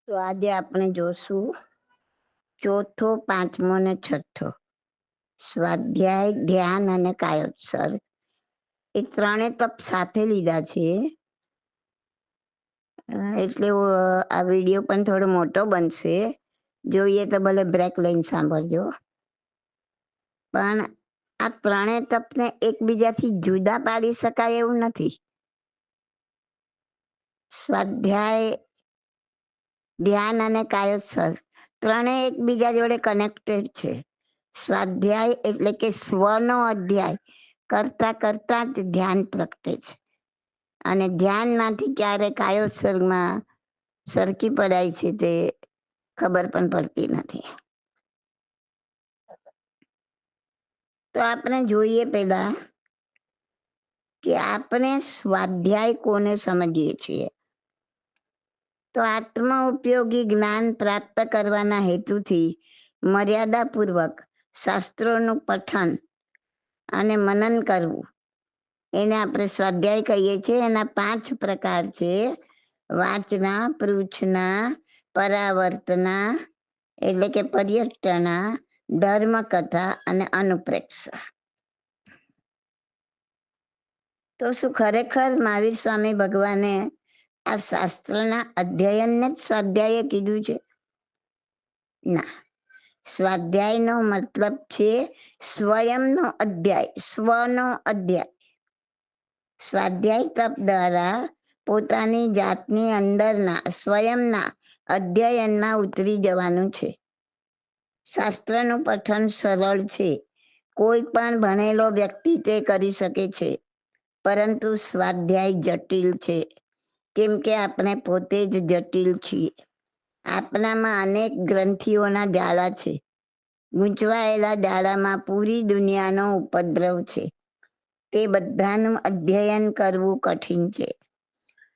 તો આજે આપણે જોશું ચોથો, પાંચમો ને છઠ્ઠો સ્વાધ્યાય, ધ્યાન અને કાયોત્સર્ગ. એ ત્રણે તપ સાથે લીધા છે. એટલે આ વિડીયો પણ થોડો મોટો બનશે. જોઈએ તો ભલે બ્રેક લઈને સાંભળજો. પણ આ ત્રણેય તપને એકબીજાથી જુદા પાડી શકાય એવું નથી. સ્વાધ્યાય, ધ્યાન અને કાયોત્સર્ગ ત્રણેય એકબીજા જોડે કનેક્ટેડ છે. સ્વાધ્યાય એટલે કે સ્વનો અધ્યાય કરતા કરતા જ ધ્યાન પ્રગટે છે, અને ધ્યાનમાંથી ક્યારે કાયોત્સર્ગમાં સરકી પડાય છે તે ખબર પણ પડતી નથી. તો આપણે જોઈએ પહેલા કે આપણે સ્વાધ્યાય કોને સમજીએ છીએ. તો આત્મ ઉપયોગી જ્ઞાન પ્રાપ્ત કરવાના હેતુથી મર્યાદાપૂર્વક શાસ્ત્રોનું પઠન અને મનન કરવું, એને આપણે સ્વાધ્યાય કહીએ છીએ. એના 5 પ્રકાર છે: વાંચના, પૃચ્છના, પરાવર્તના એટલે કે પર્યટના, ધર્મકથા અને અનુપ્રેક્ષા. તો શું ખરેખર મહાવીર સ્વામી ભગવાને આ શાસ્ત્રના અધ્યયનને જ સ્વાધ્યાય કીધું છે? ના. સ્વાધ્યાયનો મતલબ છે સ્વયંનો અધ્યાય, સ્વનો અધ્યાય. સ્વાધ્યાય તપ દ્વારા પોતાની જાતની અંદરના સ્વયંના અધ્યયનમાં ઉતરી જવાનું છે. શાસ્ત્રનું પઠન સરળ છે, કોઈ પણ ભણેલો વ્યક્તિ તે કરી શકે છે. પરંતુ સ્વાધ્યાય જટિલ છે, કેમ કે આપણે પોતે જ જટિલ છીએ. આપણામાં અનેક ગ્રંથિઓના જાળા છે. ગૂંચવાયેલા જાળામાં પૂરી દુનિયાનો ઉપદ્રવ છે. તે બધાનું અધ્યયન કરવું કઠિન છે.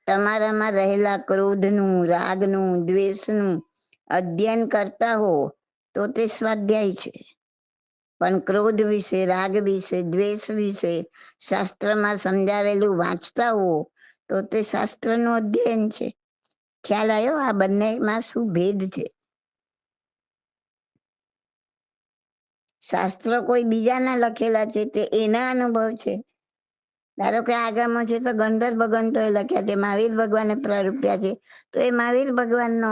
તમારામાં રહેલા ક્રોધનું, રાગનું, દ્વેષનું અધ્યયન કરતા હો તો તે સ્વાધ્યાય છે. પણ ક્રોધ વિશે, રાગ વિશે, દ્વેષ વિશે શાસ્ત્રમાં સમજાવેલું વાંચતા હો તો તે શાસ્ત્રનું અધ્યયન છે. ખ્યાલ આવ્યો આ બંનેમાં શું ભેદ છે? શાસ્ત્રો કોઈ બીજાના લખેલા છે, તે એના અનુભવ છે. ધારો કે આગળમાં છે તો ગંધર્વ ભગવંતોએ લખ્યા છે, મહાવીર ભગવાને પ્રરૂપ્યા છે, તો એ મહાવીર ભગવાનનો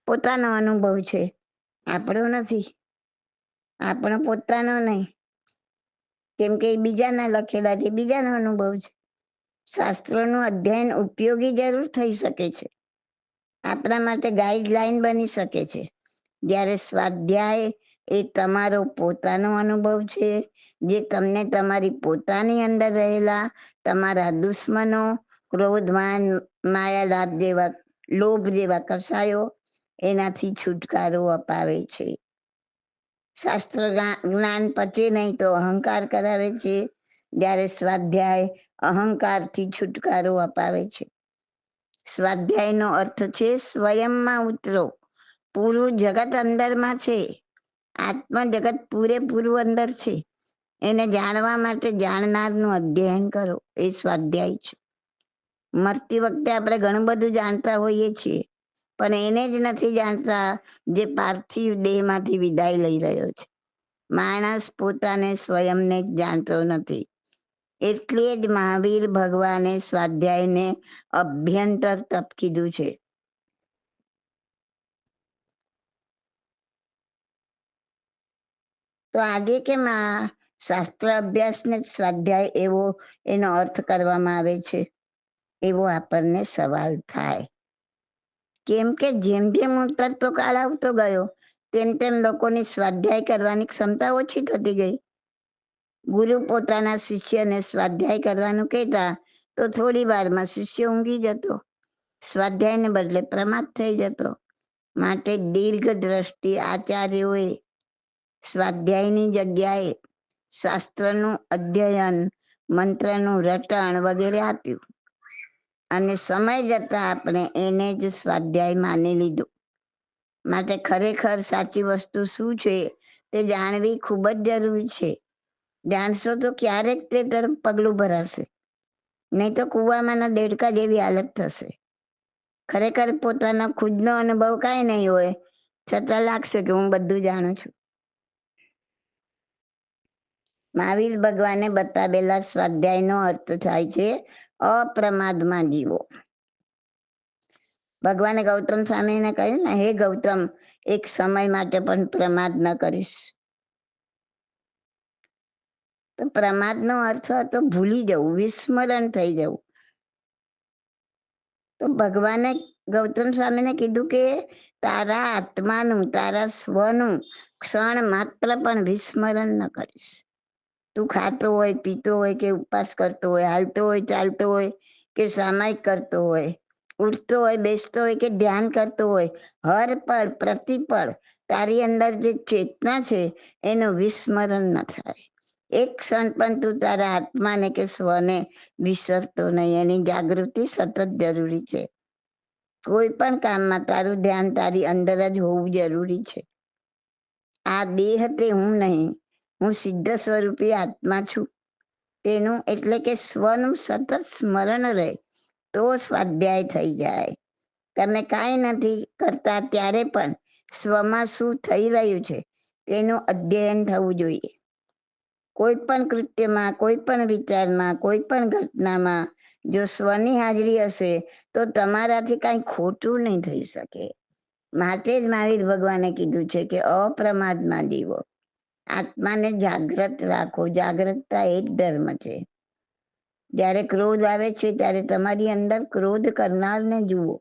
પોતાનો અનુભવ છે, આપણો નથી, આપણો પોતાનો નહીં, કેમ કે એ બીજાના લખેલા છે, બીજાનો અનુભવ છે. શાસ્ત્રોનું અધ્યયન ઉપયોગી જરૂર થઈ શકે છે, આપણા માટે ગાઈડલાઈન બની શકે છે. જ્યારે સ્વાધ્યાય એ તમારો પોતાનો અનુભવ છે, જે તમને તમારી પોતાની અંદર રહેલા તમારા દુશ્મનો, ક્રોધમાન, માયાલાભ જેવા, લોભ જેવા કસાયો, એનાથી છુટકારો અપાવે છે. શાસ્ત્ર જ્ઞાન પચે નહીં તો અહંકાર કરાવે છે, જ્યારે સ્વાધ્યાય અહંકારથી છુટકારો અપાવે છે. સ્વાધ્યાયનો અર્થ છે સ્વયંમાં ઉતરો. પૂરું જગત અંદરમાં છે, આત્મ જગત પૂરેપૂરું અંદર છે. એને જાણવા માટે જાણનારનું અધ્યયન કરો, એ સ્વાધ્યાય છે. મરતી વખતે આપણે ઘણું બધું જાણતા હોઈએ છીએ, પણ એને જ નથી જાણતા જે પાર્થિવ દેહમાંથી વિદાય લઈ રહ્યો છે. માણસ પોતાને સ્વયંને જ જાણતો નથી. એટલે જ મહાવીર ભગવાને સ્વાધ્યાયને અભ્યંતર તપ કીધું છે. તો આજે કેમ આ શાસ્ત્ર અભ્યાસને સ્વાધ્યાય એવો એનો અર્થ કરવામાં આવે છે, એવો આપણને સવાલ થાય. કેમ કે જેમ જેમ ઉતરતો કાળ આવતો ગયો તેમ તેમ લોકોની સ્વાધ્યાય કરવાની ક્ષમતા ઓછી થતી ગઈ. ગુરુ પોતાના શિષ્યને સ્વાધ્યાય કરવાનું કહેતા તો થોડી વારમાં શિષ્ય ઊંઘી જતો, સ્વાધ્યાયને બદલે પ્રમાદ થઈ જતો. માટે દીર્ઘ દ્રષ્ટિ આચાર્યોએ સ્વાધ્યાયની જગ્યાએ શાસ્ત્રનું અધ્યયન, મંત્રનું રટણ વગેરે આપ્યું, અને સમય જતા આપણે એને જ સ્વાધ્યાય માની લીધું. માટે ખરેખર સાચી વસ્તુ શું છે તે જાણવી ખૂબ જ જરૂરી છે. જાણશો તો ક્યારેક તે તરફ પગલું ભરાશે, નહીં તો કૂવામાંના દેડકા જેવી હાલત થશે. ખરેખર પોતાનો ખુદનો અનુભવ કાંઈ નહીં હોય, છતાં લાગશે કે હું બધું જાણું છું. મહાવીર ભગવાને બતાવેલા સ્વાધ્યાયનો અર્થ થાય છે અપ્રમાદમાં જીવો. ભગવાને ગૌતમ સ્વામીને કહ્યું ને, હે ગૌતમ, એક સમય માટે પણ પ્રમાદ ન કરીશ. તો પ્રમાદનો અર્થ હતો ભૂલી જવું, વિસ્મરણ થઈ જવું. તો ભગવાને ગૌતમ સ્વામીને કીધું કે તારા આત્માનું, તારા સ્વનું ક્ષણ માત્ર પણ વિસ્મરણ ન કરીશ. તું ખાતો હોય, પીતો હોય કે ઉપવાસ કરતો હોય, હાલતો હોય, ચાલતો હોય કે સામાયિક કરતો હોય, ઉઠતો હોય, બેસતો હોય કે ધ્યાન કરતો હોય, હર પળ પ્રતિપળ તારી અંદર જે ચેતના છે એનું વિસ્મરણ ન થાય. એક ક્ષણ પણ તું તારા આત્માને કે સ્વને વિસરતો નહીં. એની જાગૃતિ સતત જરૂરી છે. કોઈ પણ કામમાં તારું ધ્યાન તારી અંદર જ હોવું જરૂરી છે. આ દેહ તે હું નહીં, હું સિદ્ધ સ્વરૂપી આત્મા છું. તેનું એટલે કે સ્વનું સતત સ્મરણ રહે તો સ્વાધ્યાય થઈ જાય. તમે કાંઈ નથી કરતા ત્યારે પણ સ્વમાં શું થઈ રહ્યું છે તેનું અધ્યયન થવું જોઈએ. કોઈ પણ કૃત્યમાં, કોઈ પણ વિચારમાં, કોઈ પણ ઘટનામાં જો સ્વની હાજરી હશે તો તમારાથી કાંઈ ખોટું નહીં થઈ શકે. માટે જ મહાવીર ભગવાને કીધું છે કે અપ્રમાદમાં જીવો, આત્માને જાગ્રત રાખો. જાગ્રતતા એક ધર્મ છે. જ્યારે ક્રોધ આવે છે ત્યારે તમારી અંદર ક્રોધ કરનારને જુઓ.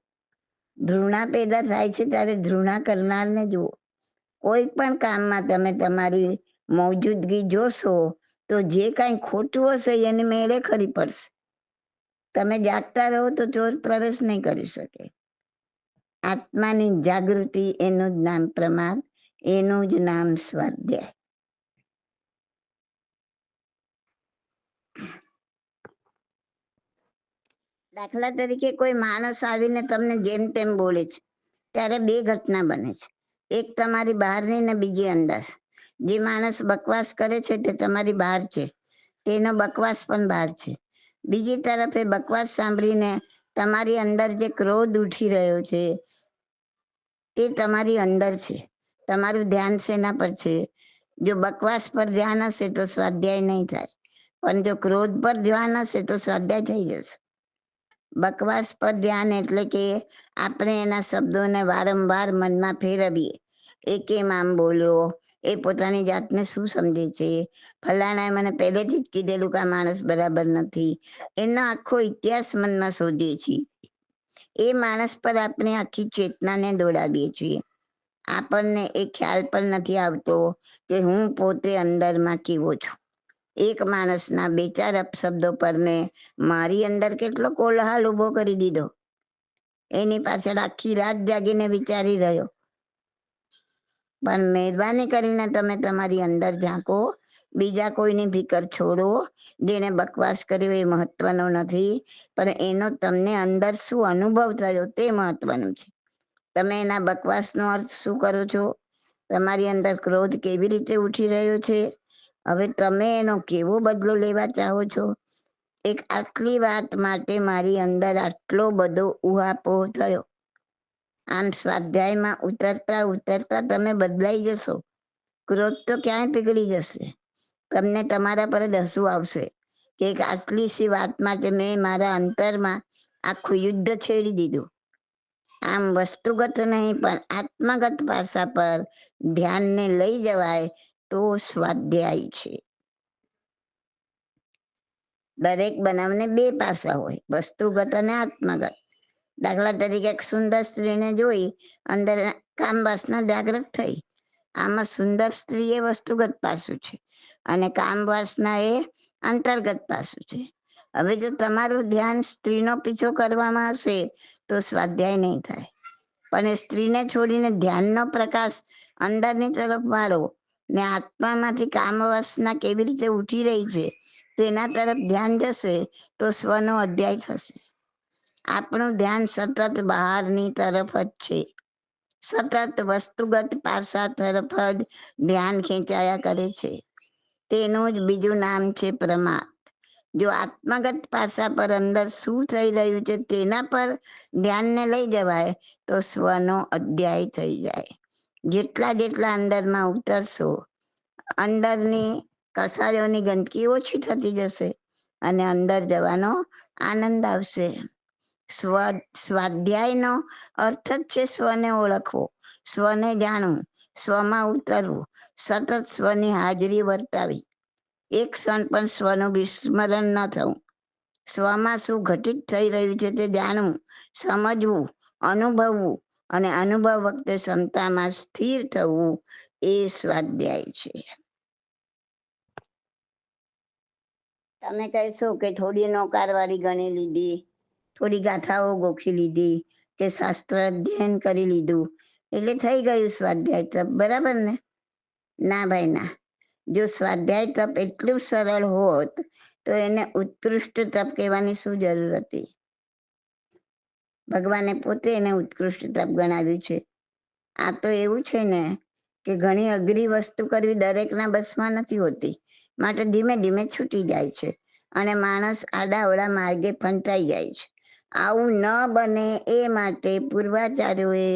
ધૃણા પેદા થાય છે ત્યારે ધૃણા કરનારને જુઓ. કોઈ પણ કામમાં તમે તમારી મૌજૂદગી જોશો તો જે કાંઈ ખોટું હશે એને મેળે ખરી પડશે. તમે જાગતા રહો તો ચોર પ્રવેશ નહીં કરી શકે. આત્માની જાગૃતિ, એનું જ નામ પ્રમાદ, એનું જ નામ સ્વાધ્યાય. દાખલા તરીકે કોઈ માણસ આવીને તમને જેમ તેમ બોલે છે ત્યારે બે ઘટના બને છે. એક તમારી બહારની ને બીજી અંદર. જે માણસ બકવાસ કરે છે તે તમારી બહાર છે, તેનો બકવાસ પણ બહાર છે. બીજી તરફ એ બકવાસ સાંભળીને તમારી અંદર જે ક્રોધ ઉઠી રહ્યો છે તે તમારી અંદર છે. તમારું ધ્યાન શેના પર છે? જો બકવાસ પર ધ્યાન હશે તો સ્વાધ્યાય નહીં થાય, પણ જો ક્રોધ પર ધ્યાન હશે તો સ્વાધ્યાય થઈ જશે. બકવાસ પર ધ્યાન એટલે કે આપણે એના શબ્દોને વારંવાર મનમાં ફેરવીએ. એ કેમ આમ બોલ્યો, એ પોતાની જાતને શું સમજે છે, ફલાણાએ મને પહેલેથી જ કીધેલું કે આ માણસ બરાબર નથી, એનો આખો ઇતિહાસ મનમાં શોધીએ છીએ. એ માણસ પર આપણે આખી ચેતનાને દોડાવીએ છીએ. આપણને એ ખ્યાલ પણ નથી આવતો કે હું પોતે અંદરમાં કેવો છું. એક માણસના બે ચાર અપશબ્દો પર મેં મારી અંદર કેટલો કોલાહલ ઉભો કરી દીધો. એની પાછળ આખી રાત જાગીને વિચારી રહ્યો. પણ મહેરબાની કરીને તમે તમારી અંદર ઝાંકો. બીજા કોઈની ફિકર છોડો. જેને બકવાસ કર્યો એ મહત્વનો નથી, પણ એનો તમને અંદર શું અનુભવ થયો તે મહત્વનું છે. તમે એના બકવાસનો અર્થ શું કરો છો? તમારી અંદર ક્રોધ કેવી રીતે ઉઠી રહ્યો છે? હવે તમે એનો કેવો બદલો લેવા ચાહો છો? એક આટલી વાત માટે મારી અંદર આટલો બધો ઉહાપોહ થયો. આમ સ્વાધ્યાયમાં ઉતરતા ઉતરતા તમે બદલાઈ જશો. ક્રોધ તો ક્યાંય પીગળી જશે. તમને તમારા પર જ હસવું આવશે કે એક આટલી સી વાત માટે મેં મારા અંતરમાં આખું યુદ્ધ છેડી દીધું. આમ વસ્તુગત નહીં પણ આત્મગત પાસા પર ધ્યાનને લઈ જવાય તો સ્વાધ્યાય છે. દરેક બનાવને બે પાસા હોય, વસ્તુગત અને આત્મગત. દાખલા તરીકે એક સુંદર સ્ત્રીને જોઈ અંદર કામ વાસના જાગૃત થઈ. આમાં સુંદર સ્ત્રી એ વસ્તુગત પાસું છે અને કામ વાસના એ અંતર્ગત પાસું છે. હવે જો તમારું ધ્યાન સ્ત્રીનો પીછો કરવામાં હશે તો સ્વાધ્યાય નહીં થાય. પણ એ સ્ત્રીને છોડીને ધ્યાનનો પ્રકાશ અંદરની તરફ વાળો ને આત્મામાંથી કામ વાસના કેવી રીતે ઉઠી રહી છે તેના તરફ ધ્યાન જશે તો સ્વનો અધ્યાય થશે. આપણું ધ્યાન સતત બહારની તરફ જ છે. સતત વસ્તુગત પાસા તરફ જ ધ્યાન ખેંચાયા કરે છે. તેનું જ બીજું નામ છે પ્રમાદ. જો આત્મગત પાસા પર અંદર શું થઈ રહ્યું છે તેના પર ધ્યાનને લઈ જવાય તો સ્વનો અધ્યાય થઈ જાય. જેટલા જેટલા અંદરમાં ઉતરશો, અંદરની કસાયોની ગંદકી ઓછી થતી જશે અને અંદર જવાનો આનંદ આવશે. સ્વાધ્યાયનો અર્થ જ છે સ્વને ઓળખવો, સ્વને જાણવું, સ્વમાં ઉતરવું, સતત સ્વની હાજરી વર્તાવી, એક ક્ષણ પણ સ્વનું વિસ્મરણ ન થવું, સ્વમાં શું ઘટિત થઈ રહ્યું છે તે જાણવું, સમજવું, અનુભવવું અને અનુભવ વખતે ક્ષમતામાં સ્થિર થવું એ સ્વાધ્યાય છે. તમે કહેશો કે થોડી નોકારવાળી ગણી લીધી, થોડી ગાથાઓ ગોખી લીધી કે શાસ્ત્ર અધ્યયન કરી લીધું એટલે થઈ ગયું સ્વાધ્યાય તપ, બરાબર ને? ના ભાઈ ના. જો સ્વાધ્યાય તપ એટલું સરળ હોત તો એને ઉત્કૃષ્ટ તપ કહેવાની શું જરૂર હતી? ભગવાને પોતે એને ઉત્કૃષ્ટ તપ ગણાવ્યું છે. આ તો એવું છે ને કે ઘણી અઘરી વસ્તુ કરવી દરેકના બસમાં નથી હોતી, માટે ધીમે ધીમે છૂટી જાય છે અને માણસ આડાઅવળા માર્ગે ફંટાઈ જાય છે. આવું ન બને એ માટે પૂર્વાચાર્યોએ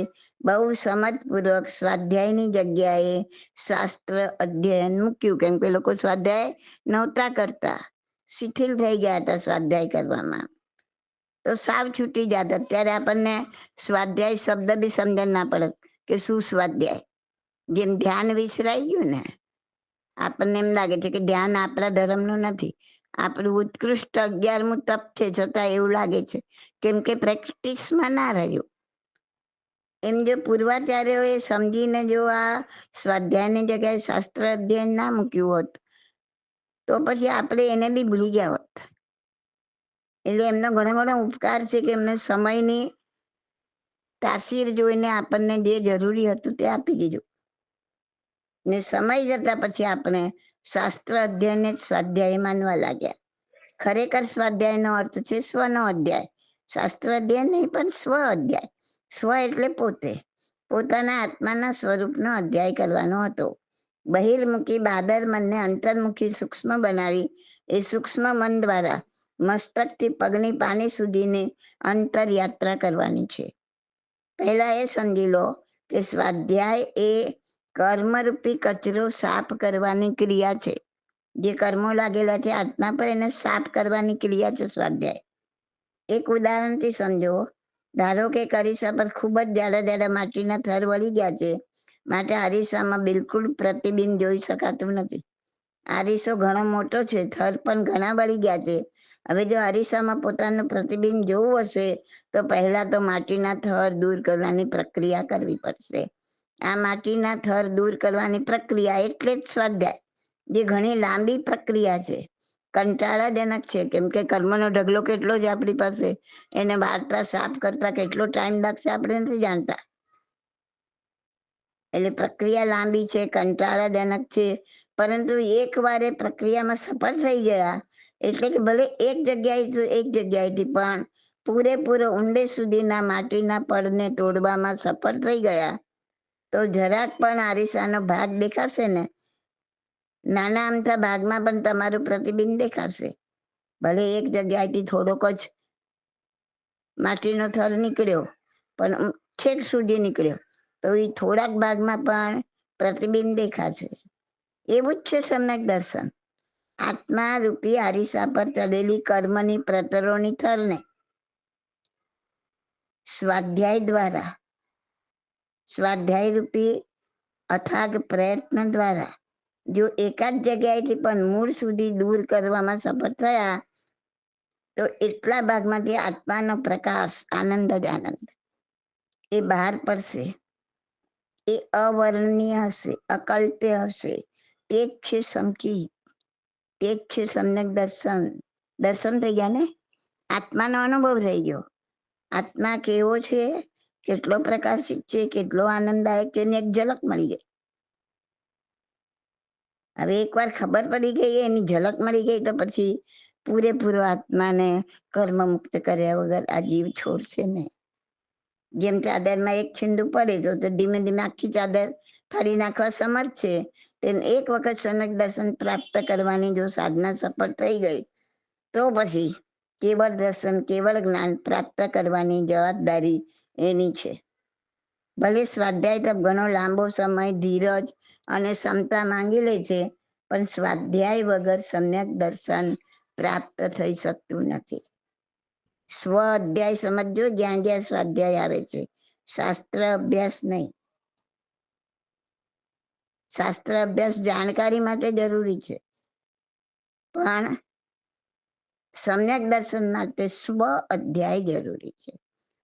બહુ સમજપૂર્વક સ્વાધ્યાયની જગ્યાએ શાસ્ત્ર અધ્યયન મૂક્યું. કેમ કે લોકો સ્વાધ્યાય નહોતા કરતા, શિથિલ થઈ ગયા હતા સ્વાધ્યાય કરવામાં, તો સાવ છૂટી જતા. અત્યારે આપણને સ્વાધ્યાય શબ્દ બી સમજણ ના પડે કે શું સ્વાધ્યાય. જેમ ધ્યાન વિસરાઈ ગયું ને, આપણને એમ લાગે છે કે ધ્યાન આપણા ધર્મનું નથી, આપણું ઉત્કૃષ્ટ 11મું તપ છે, છતાં એવું લાગે છે કેમ કે પ્રેક્ટિસમાં ના રહ્યું. એમ જો પૂર્વાચાર્યોએ સમજીને જો આ સ્વાધ્યાયની જગ્યાએ શાસ્ત્ર અધ્યયન ના મૂક્યું હોત તો પછી આપણે એને બી ભૂલી ગયા હોત. એટલે એમનો ઘણો ઘણો ઉપકાર છે કે એમને સમયની તાસીર જોઈને આપણને જે જરૂરી હતું તે આપી દીધું ને સમય જતા પછી આપણે શાસ્ત્ર અધ્યયનને સ્વાધ્યાય માનવા લાગ્યા. ખરેખર સ્વાધ્યાયનો અર્થ છે સ્વનો અધ્યાય. શાસ્ત્ર અધ્યયન નહીં પણ સ્વ અધ્યાય. સ્વ એટલે પોતે, પોતાના આત્માના સ્વરૂપનો અધ્યાય કરવાનો હતો. બહિર્મુખી બાદર મનને અંતર્મુખી સૂક્ષ્મ બનાવી એ સૂક્ષ્મ મન દ્વારા મસ્તકથી પગની પાની સુધીની અંતરયાત્રા કરવાની છે. પહેલા એ સમજી લો કે સ્વાધ્યાય એ કર્મરૂપી કચરો સાફ કરવાની ક્રિયા છે. જે કર્મો લાગેલા છે આત્મા પર એને સાફ કરવાની ક્રિયા છે સ્વાધ્યાય. એક ઉદાહરણથી સમજો. ધારો કે અરીસા પર ખૂબ જ જાડા જાડા માટીના થર વળી ગયા છે, માટે અરીસામાં બિલકુલ પ્રતિબિંબ જોઈ શકાતું નથી. અરીસો ઘણો મોટો છે, થર પણ ઘણા વળી ગયા છે. હવે જો અરીસામાં પોતાનું પ્રતિબિંબ જોવું હશે તો પહેલા તો માટીના થર દૂર કરવાની પ્રક્રિયા કરવી પડશે. આ માટીના થર દૂર કરવાની પ્રક્રિયા એટલે જ સ્વાધ્યાય, જે ઘણી લાંબી પ્રક્રિયા છે, કંટાળાજનક છે. કેમ કે કર્મનો ઢગલો કેટલો છે આપણી પાસે, એને વાર્તા સાફ કરતા કેટલો ટાઈમ લાગશે આપણે નથી જાણતા. એટલે પ્રક્રિયા લાંબી છે, કંટાળાજનક છે, પરંતુ એક વાર એ પ્રક્રિયામાં સફળ થઈ ગયા એટલે કે ભલે એક જગ્યાએથી પણ પૂરેપૂરો ઊંડે સુધીના માટીના પડને તોડવામાં સફળ થઈ ગયા તો જરાક પણ અરીસાનો ભાગ દેખાશે ને, નાના અમથા ભાગમાં પણ તમારું પ્રતિબિંબ દેખાશે. ભલે એક જગ્યાએથી થોડોક જ માટીનો થર નીકળ્યો પણ છેક સુધી નીકળ્યો તો એ થોડાક ભાગમાં પણ પ્રતિબિંબ દેખાશે. એવું જ છે સમ્યક દર્શન. આત્મા રૂપી અરીસા પર ચડેલી કર્મની પ્રતરોની થરને સ્વાધ્યાય રૂપી અથાગ પ્રયત્ન દ્વારા જો એકાદ જગ્યાએથી પણ મૂળ સુધી દૂર કરવામાં સફળ થયા તો એટલા ભાગમાંથી આત્માનો પ્રકાશ, આનંદ જ આનંદ એ બહાર પડશે. એ અવર્ણનીય હશે, અકલ્પ્ય હશે. તે જ છે સંકિત, તે જ છે સમ્યક દર્શન. દર્શન થઈ ગયા ને, આત્માનો અનુભવ થઈ ગયો. આત્મા કેવો છે, કેટલો પ્રકાશિત છે, કેટલો આનંદદાયક છે એની એક ઝલક મળી ગઈ. હવે એકવાર ખબર પડી ગઈ, એની ઝલક મળી ગઈ તો પછી પૂરેપૂરો આત્માને કર્મ મુક્ત કર્યા વગર આ જીવ છોડશે ને. જેમ ચાદરમાં એક છીંડું પડે તો ધીમે ધીમે આખી ચાદર ફાડી નાખવા સમર્થ છે, તેમ એક વખત સમ્યક દર્શન પ્રાપ્ત કરવાની જો સાધના સફળ થઈ ગઈ તો પછી કેવળ દર્શન, કેવળ જ્ઞાન પ્રાપ્ત કરવાની જવાબદારી એની છે. ભલે સ્વાધ્યાય તો ઘણો લાંબો સમય, ધીરજ અને ક્ષમતા માંગી લે છે, પણ સ્વાધ્યાય વગર સમ્યક દર્શન પ્રાપ્ત થઈ શકતું નથી. સ્વ અધ્યાય સમજો, જ્યાં જ્યાં સ્વાધ્યાય આવે છે, શાસ્ત્ર અભ્યાસ નહીં. શાસ્ત્ર અભ્યાસ જાણકારી માટે જરૂરી છે, પણ સમ્યક દર્શન માટે સ્વ અધ્યાય જરૂરી છે.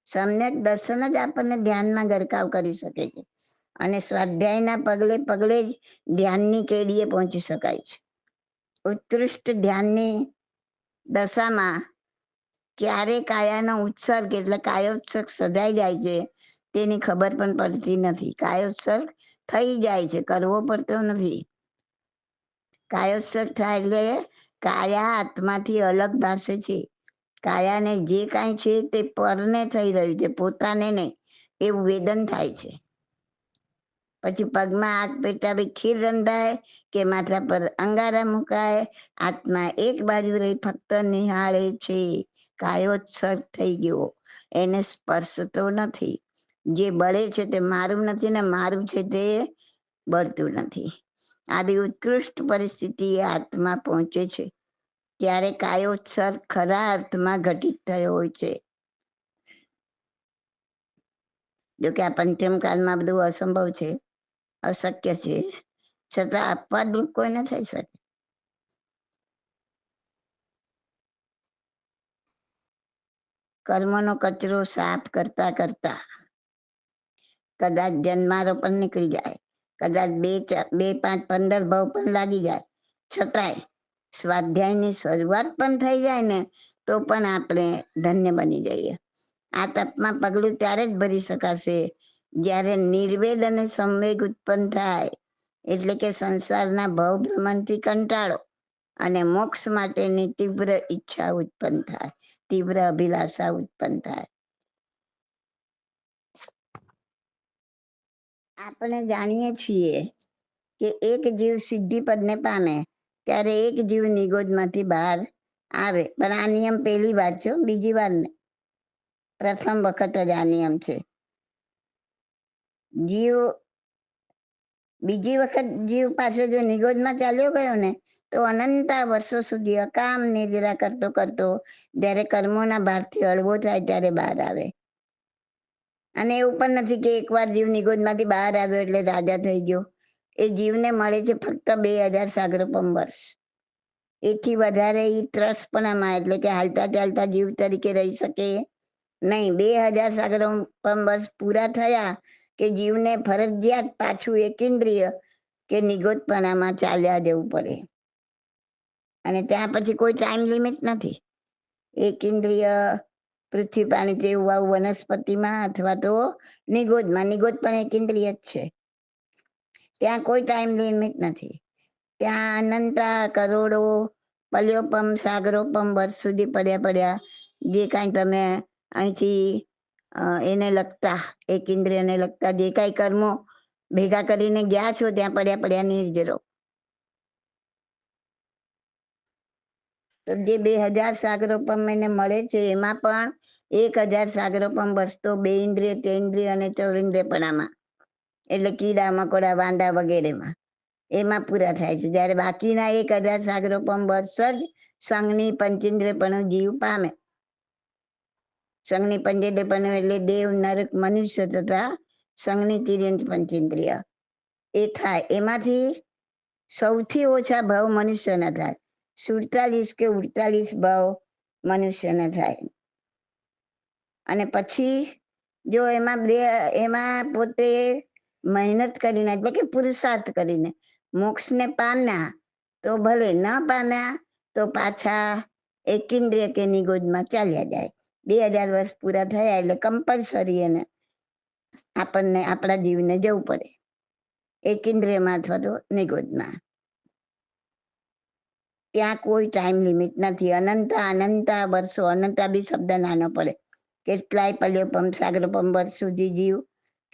સમ્યક દર્શન જ આપણને ધ્યાનમાં ગરકાવ કરી શકે છે, અને સ્વાધ્યાયના પગલે પગલે જ ધ્યાનની કેડીએ પહોંચી શકાય છે. ઉત્કૃષ્ટ ધ્યાનની દશામાં ક્યારે કાયાનો ઉત્સર્ગ એટલે કાયોત્સર્ગ સજાઈ જાય છે તેની ખબર પણ પડતી નથી. કાયોત્સર્ગ થઈ જાય છે, કરવો પડતો નથી. કાયોત્સર્ગ થાય એટલે કાયા આત્માથી અલગ ભાષે છે. કાયાને જે કાંઈ છે તે પરને થઈ રહ્યું છે, પોતાને નહીં, એવું વેદન થાય છે. પછી પગમાં આગ પેટાવી ખીર રંધાય કે માથા પર અંગારા મુકાય, આત્મા એક બાજુ રહી ફક્ત નિહાળે છે. કાયોત્સર્ગ થઈ ગયો, એને સ્પર્શતો નથી. જે બળે છે તે મારું નથી ને મારું છે તે બળતું નથી. આવી ઉત્કૃષ્ટ પરિસ્થિતિએ આત્મા પહોંચે છે ત્યારે કાયોત્સર્ગ ખરા અર્થમાં ઘટિત થયો હોય છે. જોકે આ પંચમ કાળમાં બધું અસંભવ છે, અશક્ય છે, છતાં અપવાદરૂપ કોઈને થઈ શકે. કર્મનો કચરો સાફ કરતા કરતા કદાચ જન્મારોપણ નીકળી જાય, કદાચ 2, 5, 15 ભાવ પણ લાગી જાય, છતાંય સ્વાધ્યાયની શરૂઆત પણ થઈ જાય ને તો પણ આપણે ધન્ય બની જઈએ. આ તપમાં પગલું ત્યારે જ ભરી શકાશે જ્યારે નિર્વેદ અને સંવેગ ઉત્પન્ન થાય, એટલે કે સંસારના ભવ ભ્રમણથી કંટાળો અને મોક્ષ માટેની તીવ્ર ઈચ્છા ઉત્પન્ન થાય, તીવ્ર અભિલાષા ઉત્પન્ન થાય. આપણે જાણીએ છીએ કે એક જીવ સિદ્ધિ પદને પામે ત્યારે એક જીવ નિગોદમાંથી બહાર આવે, પણ આ નિયમ પહેલી વાર છે, બીજી વાર નહીં. પ્રથમ વખત જ આ નિયમ છે. જીવ બીજી વખત જીવ પાછો જો નિગોદમાં ચાલ્યો ગયો ને તો અનંતા વર્ષો સુધી અકામ નિર્જરા કરતો કરતો જ્યારે કર્મોના ભારથી હળવો થાય ત્યારે બહાર આવે. અને એવું પણ નથી કે એકવાર જીવ નિગોદમાંથી બહાર આવ્યો એટલે રાજા થઈ ગયો. એ જીવને મળે છે ફક્ત 2000 સાગરોપમ વર્ષ. એથી વધારે એ ત્રસપણામાં એટલે કે હાલતા ચાલતા જીવ તરીકે રહી શકે નહીં. 2000 સાગરોપમ વર્ષ પૂરા થયા કે જીવને ફરજિયાત પાછું એકેન્દ્રિય કે નિગોદપણામાં ચાલ્યા જવું પડે. અને ત્યાં પછી કોઈ ટાઈમ લિમિટ નથી. એકેન્દ્રિય પૃથ્વી પાણી જેવું આવું વનસ્પતિમાં અથવા તો નિગોદમાં, નિગોદ પણ એકેન્દ્રિય જ છે. ત્યાં કોઈ ટાઈમ લિમિટ નથી. ત્યાં અનંતા કરોડો પલ્યોપમ સાગરોપમ વર્ષ સુધી પડ્યા જે કાંઈ તમે અહીંથી એને લગતા એક ઇન્દ્રિયને લગતા જે કાંઈ કર્મો ભેગા કરીને ગયા છો ત્યાં પડ્યા નિર્જરો. તો જે 2000 સાગરોપમ એને મળે છે એમાં પણ 1000 સાગરોપમ વર્ષ તો 2 ઇન્દ્રિય, 3 ઇન્દ્રિય અને 4 ઇન્દ્રિયપણામાં એટલે કીડા મકોડા વાંદા વગેરેમાં એમાં પૂરા થાય છે. જ્યારે બાકીના 1000 સાગરોપમ વર્ષ જ સંઘની પંચેન્દ્રિયપણું જીવ પામે. સંઘની પંચેન્દ્રિયપણું એટલે દેવ, નરક, મનુષ્ય તથા સંઘની તિર્યંત પંચેન્દ્રિય એ થાય. એમાંથી સૌથી ઓછા ભાવ મનુષ્યના થાય. 47 કે 48 ભાવ મનુષ્યને થાય. અને પછી જો એમાં પોતે મહેનત કરીને એટલે કે પુરુષાર્થ કરીને મોક્ષને પામ્યા તો ભલે, ન પામ્યા તો પાછા એકેન્દ્રિય કે નિગોદમાં ચાલ્યા જાય. 2000 વર્ષ પૂરા થયા એટલે કમ્પલસરી એને આપણને આપણા જીવને જવું પડે એકેન્દ્રિયમાં અથવા તો નિગોદમાં. ત્યાં કોઈ ટાઈમ લિમિટ નથી. અનંતા વર્ષો, અનંતા બી શબ્દ નાનો પડે. કેટલાય પલ્યોપમ સાગરોપમ વર્ષ સુધી જીવ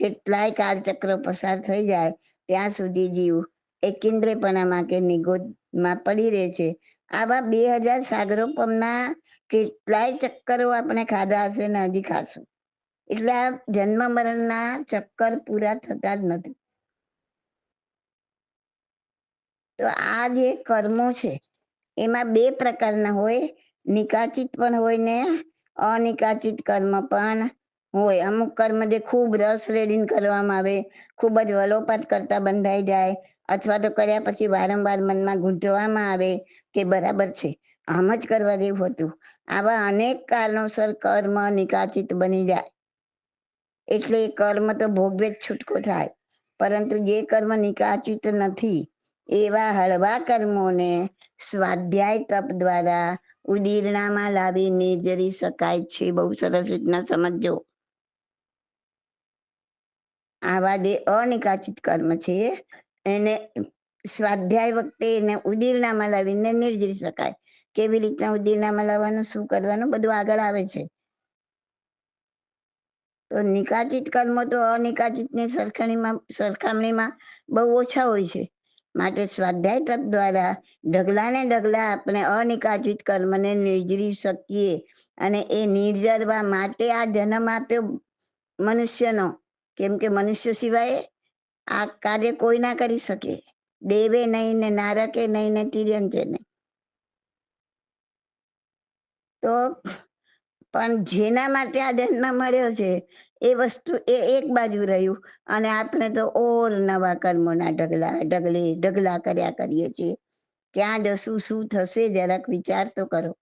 કેટલાય કાળચક્ર પસાર થઈ જાય ત્યાં સુધી જીવ એકેન્દ્રિયપણામાં કે નિગોદમાં પડી રહે છે. આવા 2000 સાગરોપમના કેટલાય ચક્કરો આપણે ખાધા હશે ને હજી ખાશું. એટલે આ જન્મ મરણના ચક્કર પૂરા થતા જ નથી. તો આ જે કર્મો છે એમાં 2 પ્રકારના હોય, નિકાચિત પણ હોય ને અનિકાચિત કર્મ પણ હોય. અમુક કર્મ જે ખૂબ રસ રેડીને કરવામાં આવે, ખૂબ જ વલોપાટ કરતા બંધાઈ જાય, અથવા તો કર્યા પછી વારંવાર મનમાં ગૂંથવામાં આવે કે બરાબર છે, આમ જ કરવા જેવું હતું. આવા અનેક કારણોસર કર્મ નિકાચિત બની જાય. એટલે એ કર્મ તો ભોગવે જ છૂટકો થાય. પરંતુ જે કર્મ નિકાચિત નથી એવા હળવા કર્મોને સ્વાધ્યાય તપ દ્વારા ઉદીરણામાં લાવી નિર્જરી શકાય છે. બહુ સરસ રીતના સમજો. આવા જે અનિકાચિત કર્મ છે એને સ્વાધ્યાય વખતે એને ઉદીરણામાં લાવીને નિર્જરી શકાય. કેવી રીતના ઉદીરણામાં લાવવાનું, શું કરવાનું, બધું આગળ આવે છે. તો નિકાચિત કર્મો તો અનિકાચિતની સરખામણીમાં બહુ ઓછા હોય છે. માટે સ્વાધ્યાય તપ દ્વારા ઢગલાને ઢગલા આપણે અનિકાચિત કર્મને નિર્જરી શકીએ. અને એ નિર્જરવા માટે આ જન્મ આપ્યો મનુષ્યનો. કેમ કે મનુષ્ય સિવાય આ કાર્ય કોઈ ના કરી શકે. દેવે નહીં ને નારકે નહીં ને તિર્યંચે નહીં. તો પણ જેના માટે આ જન્મ મળ્યો છે એ વસ્તુ એ એક બાજુ રહ્યું, અને આપણે તો ઓર નવા કર્મોના ઢગલા કર્યા કરીએ છીએ. ક્યાં જશું, શું થશે, જરાક વિચાર તો કરો.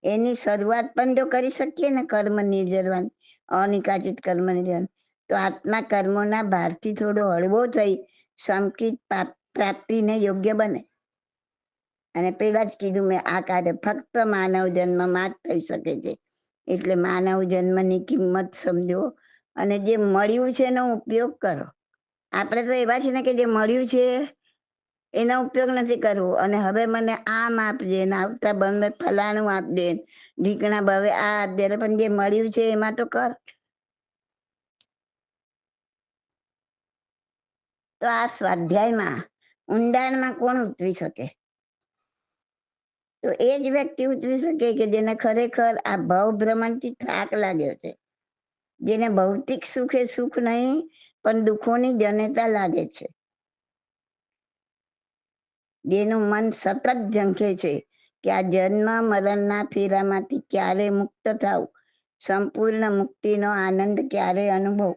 એની શરૂઆત પણ જો કરી શકીએ ને કર્મ નિર્જરવાની, અનિકાચિત કર્મ નિર્જરવાની, તો આત્મા કર્મોના ભારથી થોડો હળવો થઈ સંકિત પ્રાપ્તિને યોગ્ય બને. અને પેલા જ કીધું મેં, આ કાર્ય ફક્ત માનવ જન્મમાં જ થઈ શકે છે. એટલે માનવ જન્મની કિંમત સમજો અને જે મળ્યું છે એનો ઉપયોગ કરો. આપણે તો એવા છે ને કે જે મળ્યું છે એનો ઉપયોગ નથી કરવો, અને હવે મને આમ આપજે ને આવતા બંને ફલાણું આપજે, ઢીકણા ભાવે આ આપજે. પણ જે મળ્યું છે એમાં તો કર. તો આ સ્વાધ્યાયમાં ઊંડાણમાં કોણ ઉતરી શકે? તો એ જ વ્યક્તિ ઉતરી શકે કે જેને ખરેખર આ ભાવ ભ્રમણથી થાક લાગ્યો છે, જેને ભૌતિક સુખે સુખ નહીં પણ દુઃખોની જનતા લાગે છે, જેનું મન સતત ઝંખે છે કે આ જન્મ મરણના ફેરામાંથી ક્યારે મુક્ત થાવું, સંપૂર્ણ મુક્તિનો આનંદ ક્યારે અનુભવ.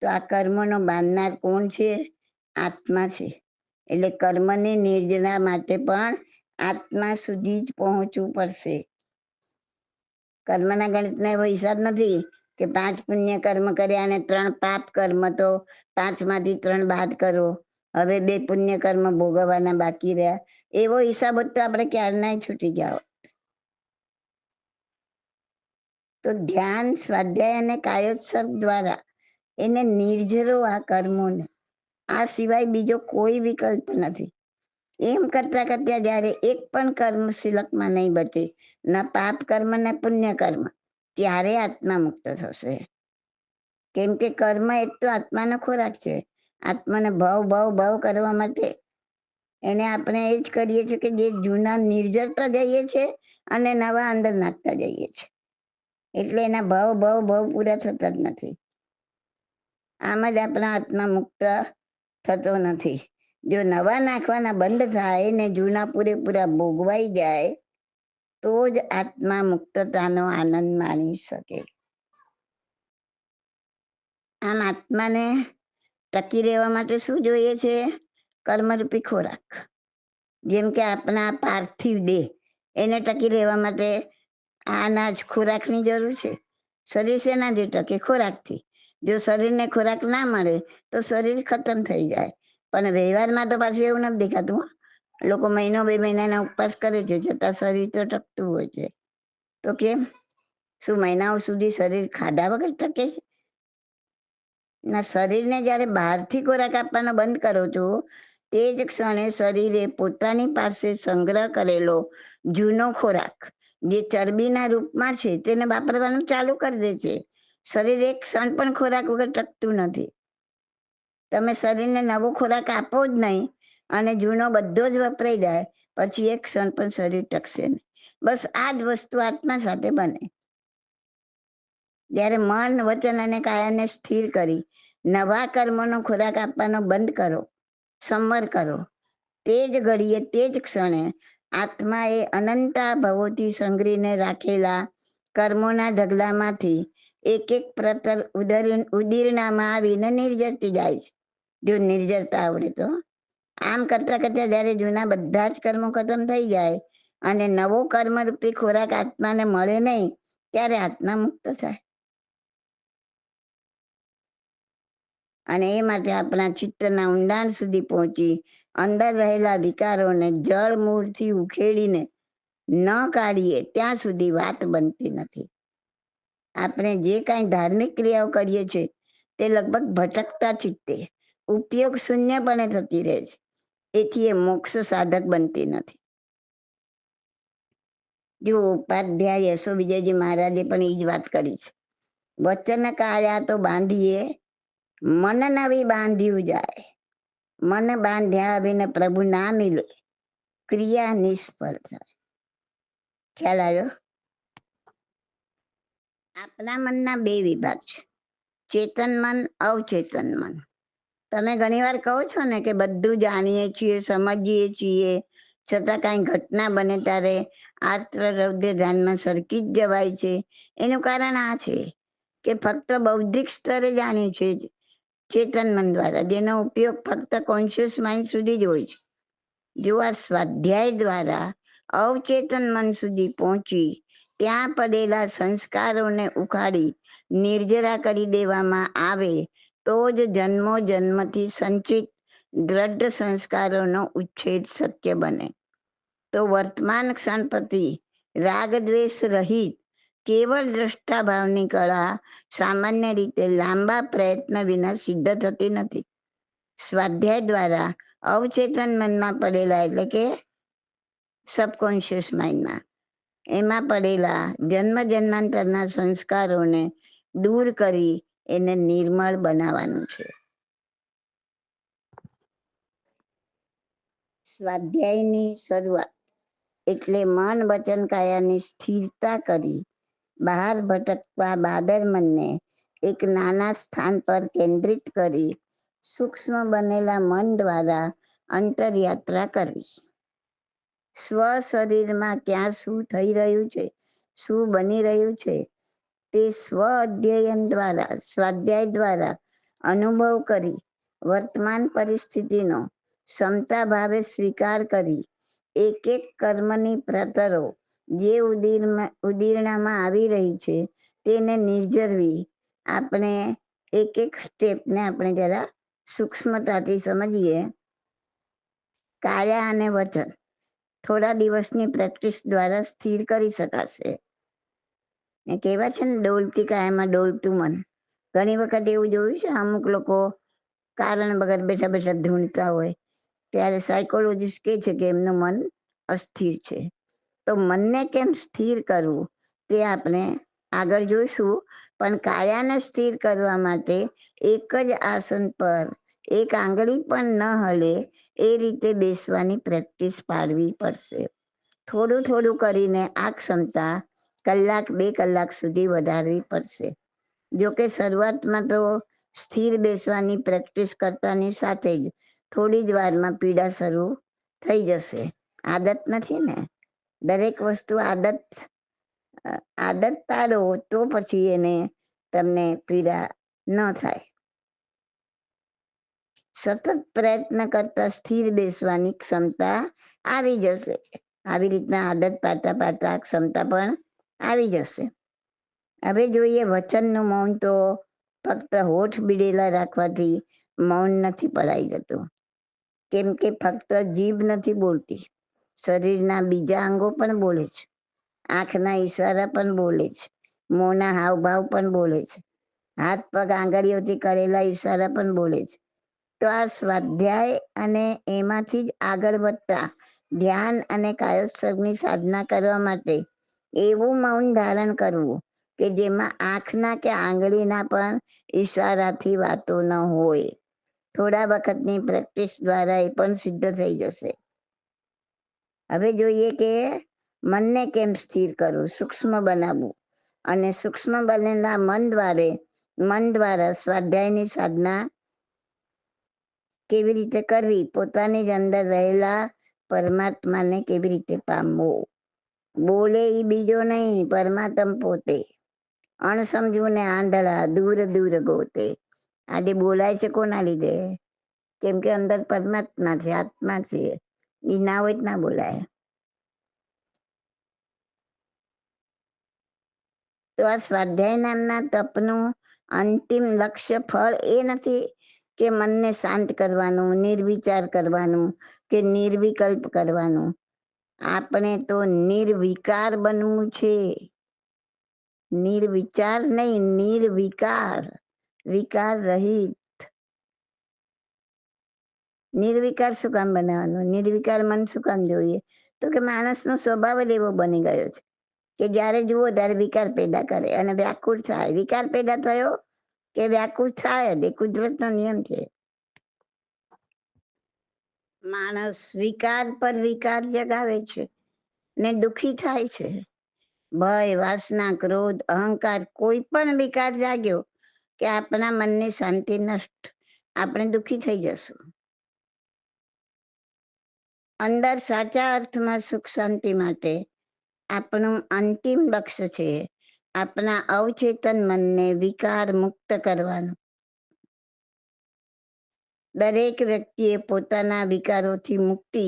તો આ કર્મનો બાંધનાર કોણ છે? આત્મા છે. એટલે કર્મની નિર્જરા માટે પણ આત્મા સુધી જ પહોંચવું પડશે. કર્મના ગણિતનો એવો હિસાબ નથી કે 5 પુણ્ય કર્મ કર્યા અને 3 પાપ કર્મ, તો 5માંથી 3 બાદ કરો, હવે 2 પુણ્ય કર્મ ભોગવવાના બાકી રહ્યા. એવો હિસાબ હોત તો આપણે ક્યારના છૂટી ગયા હોત. તો ધ્યાન, સ્વાધ્યાય અને કાયોત્સર્ગ દ્વારા એને નિર્જરો આ કર્મોને. આ સિવાય બીજો કોઈ વિકલ્પ નથી. એમ કરતા કરતા જ્યારે એક પણ કર્મ શિલકમાં નહીં બચે, ના પાપ કર્મ ને પુણ્ય કર્મ, ત્યારે આત્મા મુક્ત થશે. કેમ કે કર્મ એક તો આત્માનો ખોરાક છે. આત્માને ભાવ કરવા માટે એને આપણે એ જ કરીએ છીએ કે જે જૂના નિર્જરતા જઈએ છે અને નવા અંદર નાખતા જઈએ છે. એટલે એના ભાવ પૂરા થતા જ નથી. આમ જ આપણા આત્મા મુક્ત થતો નથી. જો નવા નાખવાના બંધ થાય ને જૂના પૂરેપૂરા ભોગવાઈ જાય તો જ આત્મા મુક્તતાનો આનંદ માણી શકે. આમ આત્માને ટકી રહેવા માટે શું જોઈએ છે? કર્મરૂપી ખોરાક. જેમ કે આપણા પાર્થિવ દેહ, એને ટકી રહેવા માટે આ અનાજ ખોરાકની જરૂર છે. શરીર શેનાથી ટકે? ખોરાકથી. જો શરીરને ખોરાક ના મળે તો શરીર ખતમ થઈ જાય. પણ વ્યવહારમાં તો પાછું એવું નથી દેખાતું. લોકો મહિનો 2 મહિનાના ઉપવાસ કરે છે, છતાં શરીર તો ટકતું હોય છે. તો કેમ? શું મહિનાઓ સુધી શરીર ખાધા વગર ટકે છે? ના, શરીરને જ્યારે બહારથી ખોરાક આપવાનો બંધ કરો છો તે જ ક્ષણે શરીરે પોતાની પાસે સંગ્રહ કરેલો જૂનો ખોરાક જે ચરબીના રૂપમાં છે તેને વાપરવાનું ચાલુ કરી દે છે. શરીર એક ક્ષણ પણ ખોરાક વગર ટકતું નથી. તમે શરીરને નવો ખોરાક આપો જ નહીં અને જૂનો બધો જ વપરાઈ જાય પછી એક ક્ષણ પણ શરીર ટકશે નહીં. બસ આ જ વસ્તુ આત્મા સાથે બને. જ્યારે મન, વચન અને કાયાને સ્થિર કરી નવા કર્મોનો ખોરાક આપવાનો બંધ કરો, સંવર કરો, તે જ ઘડીએ, તે જ ક્ષણે આત્માએ અનંતા ભવોથી સંગ્રહીને રાખેલા કર્મોના ઢગલામાંથી એક એક પ્રતલ ઉદીરણામાં આવીને નિર્જરતી જાય છે. જો નિર્જરતા આવડે તો. આમ કરતા કરતા જ્યારે જૂના બધા જ કર્મો ખતમ થઈ જાય અને નવો કર્મરૂપી ખોરાક આત્માને મળે નહીં, ત્યારે આત્મા મુક્ત થાય. અને એ માટે આપણા ચિત્તના ઊંડાણ સુધી પહોંચી અંદર રહેલા વિકારોને જળ મૂળથી ઉખેડીને ન કાઢીએ ત્યાં સુધી વાત બનતી નથી. આપણે જે કાંઈ ધાર્મિક ક્રિયાઓ કરીએ છીએ તે લગભગ ભટકતા ચિત્તે ઉપયોગ શૂન્યપણે થતી રહે છે. એથી એ મોક્ષ સાધક બનતી નથી. જો ઉપાધ્યાય યશો વિજયજી મહારાજે પણ એ જ વાત કરી છે. વચન કાયા તો બાંધીએ, મન નવી બાંધ્યું જાય. મન બાંધ્યા વિને પ્રભુ ના મિલે, ક્રિયા નિષ્ફળ થાય. ખ્યાલ આવ્યો? આપણા મનના બે વિભાગ છે, ચેતન મન, અવચેતન મન. તમે ઘણી વાર કહો છો ને કે બધું જાણીએ છીએ, સમજીએ છીએ, છતાં કાંઈ ઘટના બને ત્યારે આર્ત્ર રૌદ્ર ધ્યાનમાં સરકી જ જવાય છે. એનું કારણ આ છે કે ફક્ત બૌદ્ધિક સ્તરે જાણ્યું છે ચેતન મન દ્વારા, જેનો ઉપયોગ ફક્ત કોન્શિયસ માઇન્ડ સુધી જ હોય છે. જો આ સ્વાધ્યાય દ્વારા અવચેતન મન સુધી પહોંચી ત્યાં પડેલા સંસ્કારોને ઉખાડી નિર્જરા કરી દેવામાં આવે તો જ જન્મો જન્મથી સંચિત દ્રઢ સંસ્કારોનો ઉચ્છેદ શક્ય બને. તો વર્તમાન ક્ષણ પ્રતિ રાગ દ્વેષ રહિત કેવળ દ્રષ્ટાભાવની કળા સામાન્ય રીતે લાંબા પ્રયત્ન વિના સિદ્ધ થતી નથી. સ્વાધ્યાય દ્વારા અવચેતન મનમાં પડેલા, એટલે કે સબકોન્શિયસ માઇન્ડમાં, એમાં પડેલા જન્મ જન્માંતરના સંસ્કારોને દૂર કરી એને નિર્મળ બનાવવાનું છે. સ્વાધ્યાયની શરૂઆત એટલે મન, વચન, કાયાની સ્થિરતા કરી બહાર ભટકતા બાદર મનને એક નાના સ્થાન પર કેન્દ્રિત કરી સૂક્ષ્મ બનેલા મન દ્વારા અંતરયાત્રા કરવી. સ્વ શરીરમાં ક્યાં શું થઈ રહ્યું છે, શું બની રહ્યું છે, તે સ્વ અધ્યયન દ્વારા, સ્વાધ્યાય દ્વારા અનુભવ કરી વર્તમાન પરિસ્થિતિનો ક્ષમતા ભાવે સ્વીકાર કરી એક એક કર્મની પ્રતરો જે ઉદીરણામાં આવી રહી છે તેને નિર્જરવી. આપણે એક એક સ્ટેપને આપણે જરા સૂક્ષ્મતાથી સમજીએ. કાયા અને વચન થોડા દિવસની પ્રેક્ટિસ દ્વારા સ્થિર કરી શકાશે. એ કહેવાય છે ને, ડોલતી કાયામાં ડોલતું મન. ઘણી વખત એવું જોયું છે, અમુક લોકો કારણ વગર બેઠા બેઠા ધૂણતા હોય ત્યારે સાયકોલોજીસ્ટ કહે છે કે એમનું મન અસ્થિર છે. તો મનને કેમ સ્થિર કરવું તે આપણે આગળ જોઈશું. પણ કાયાને સ્થિર કરવા માટે એક જ આસન પર એક આંગળી પણ ન હલે એ રીતે બેસવાની પ્રેક્ટિસ પાડવી પડશે. થોડું થોડું કરીને આ ક્ષમતા કલાક 2 કલાક સુધી વધારવી પડશે. જોકે શરૂઆતમાં તો સ્થિર બેસવાની પ્રેક્ટિસ કરતાની સાથે જ થોડી જ વારમાં પીડા શરૂ થઈ જશે. આદત નથી ને, દરેક વસ્તુ આદત પાડો તો પછી એને તમને પીડા ન થાય. સતત પ્રયત્ન કરતા સ્થિર બેસવાની ક્ષમતા આવી જશે. આવી રીતના આદત પાડતા પાડતા ક્ષમતા પણ આવી જશે. હવે જોઈએ વચનનું મૌન. તો ફક્ત હોઠ બીડેલા રાખવાથી મૌન નથી પડાઈ જતું, કેમ કે ફક્ત જીભ નથી બોલતી, શરીરના બીજા અંગો પણ બોલે છે, આંખના ઈશારા પણ બોલે છે, મોંના હાવભાવ પણ બોલે છે, હાથ પગ આંગળીઓથી કરેલા ઈશારા પણ બોલે છે. તો આ સ્વાધ્યાય અને એમાંથી જ આગળ વધતા ધ્યાન અને કાયોત્સર્ગની સાધના કરવા માટે એવું મૌન ધારણ કરવું કે જેમાં આંખના કે આંગળીના પણ ઈશારાથી વાતો ન હોય. થોડા વખતની પ્રેક્ટિસ દ્વારા એ પણ સિદ્ધ થઈ જશે. હવે જોઈએ કે મનને કેમ સ્થિર કરવું, સૂક્ષ્મ બનાવવું અને સૂક્ષ્મ બનેલા મન દ્વારા સ્વાધ્યાયની સાધના કેવી રીતે કરવી, પોતાની જ અંદર રહેલા પરમાત્માને કેવી રીતે પામવો. બોલે એ બીજો નહીં, પરમાત્મા પોતે. અણસમજવું ને આંધળા દૂર દૂર ગોતે. આજે બોલાય છે કોના લીધે? કેમ કે અંદર પરમાત્મા છે, આત્મા છે. એ ના હોય જ ના બોલાય. તો આ સ્વાધ્યાય નામના તપનું અંતિમ લક્ષ્ય ફળ એ નથી કે મનને શાંત કરવાનું, નિર્વિચાર કરવાનું કે નિર્વિકલ્પ કરવાનું. આપણે તો નિર્વિકાર બનવું છે. નિર્વિચાર નહીં, નિર્વિકાર, વિકાર રહિત. નિર્વિકાર શું કામ બનાવવાનું? નિર્વિકાર મન શું કામ જોઈએ? તો કે માણસનો સ્વભાવ જ એવો બની ગયો છે કે જ્યારે જુઓ ત્યારે વિકાર પેદા કરે અને વ્યાકુળ થાય. વિકાર પેદા થયો કે વ્યાકુળ થાય જ, એ કુદરતનો નિયમ છે. માણસ વિકાર પર વિકાર જગાવે છે ને દુઃખી થાય છે. ભય, વાસના, ક્રોધ, અહંકાર, કોઈ પણ વિકાર જાગ્યો કે આપણા મનની શાંતિ નષ્ટ, આપણે દુઃખી થઈ જશું. અંદર સાચા અર્થમાં સુખ શાંતિ માટે આપણું અંતિમ લક્ષ્ય છે આપણા અવચેતન મનને વિકાર મુક્ત કરવાનું. દરેક વ્યક્તિએ પોતાના વિકારોથી મુક્તિ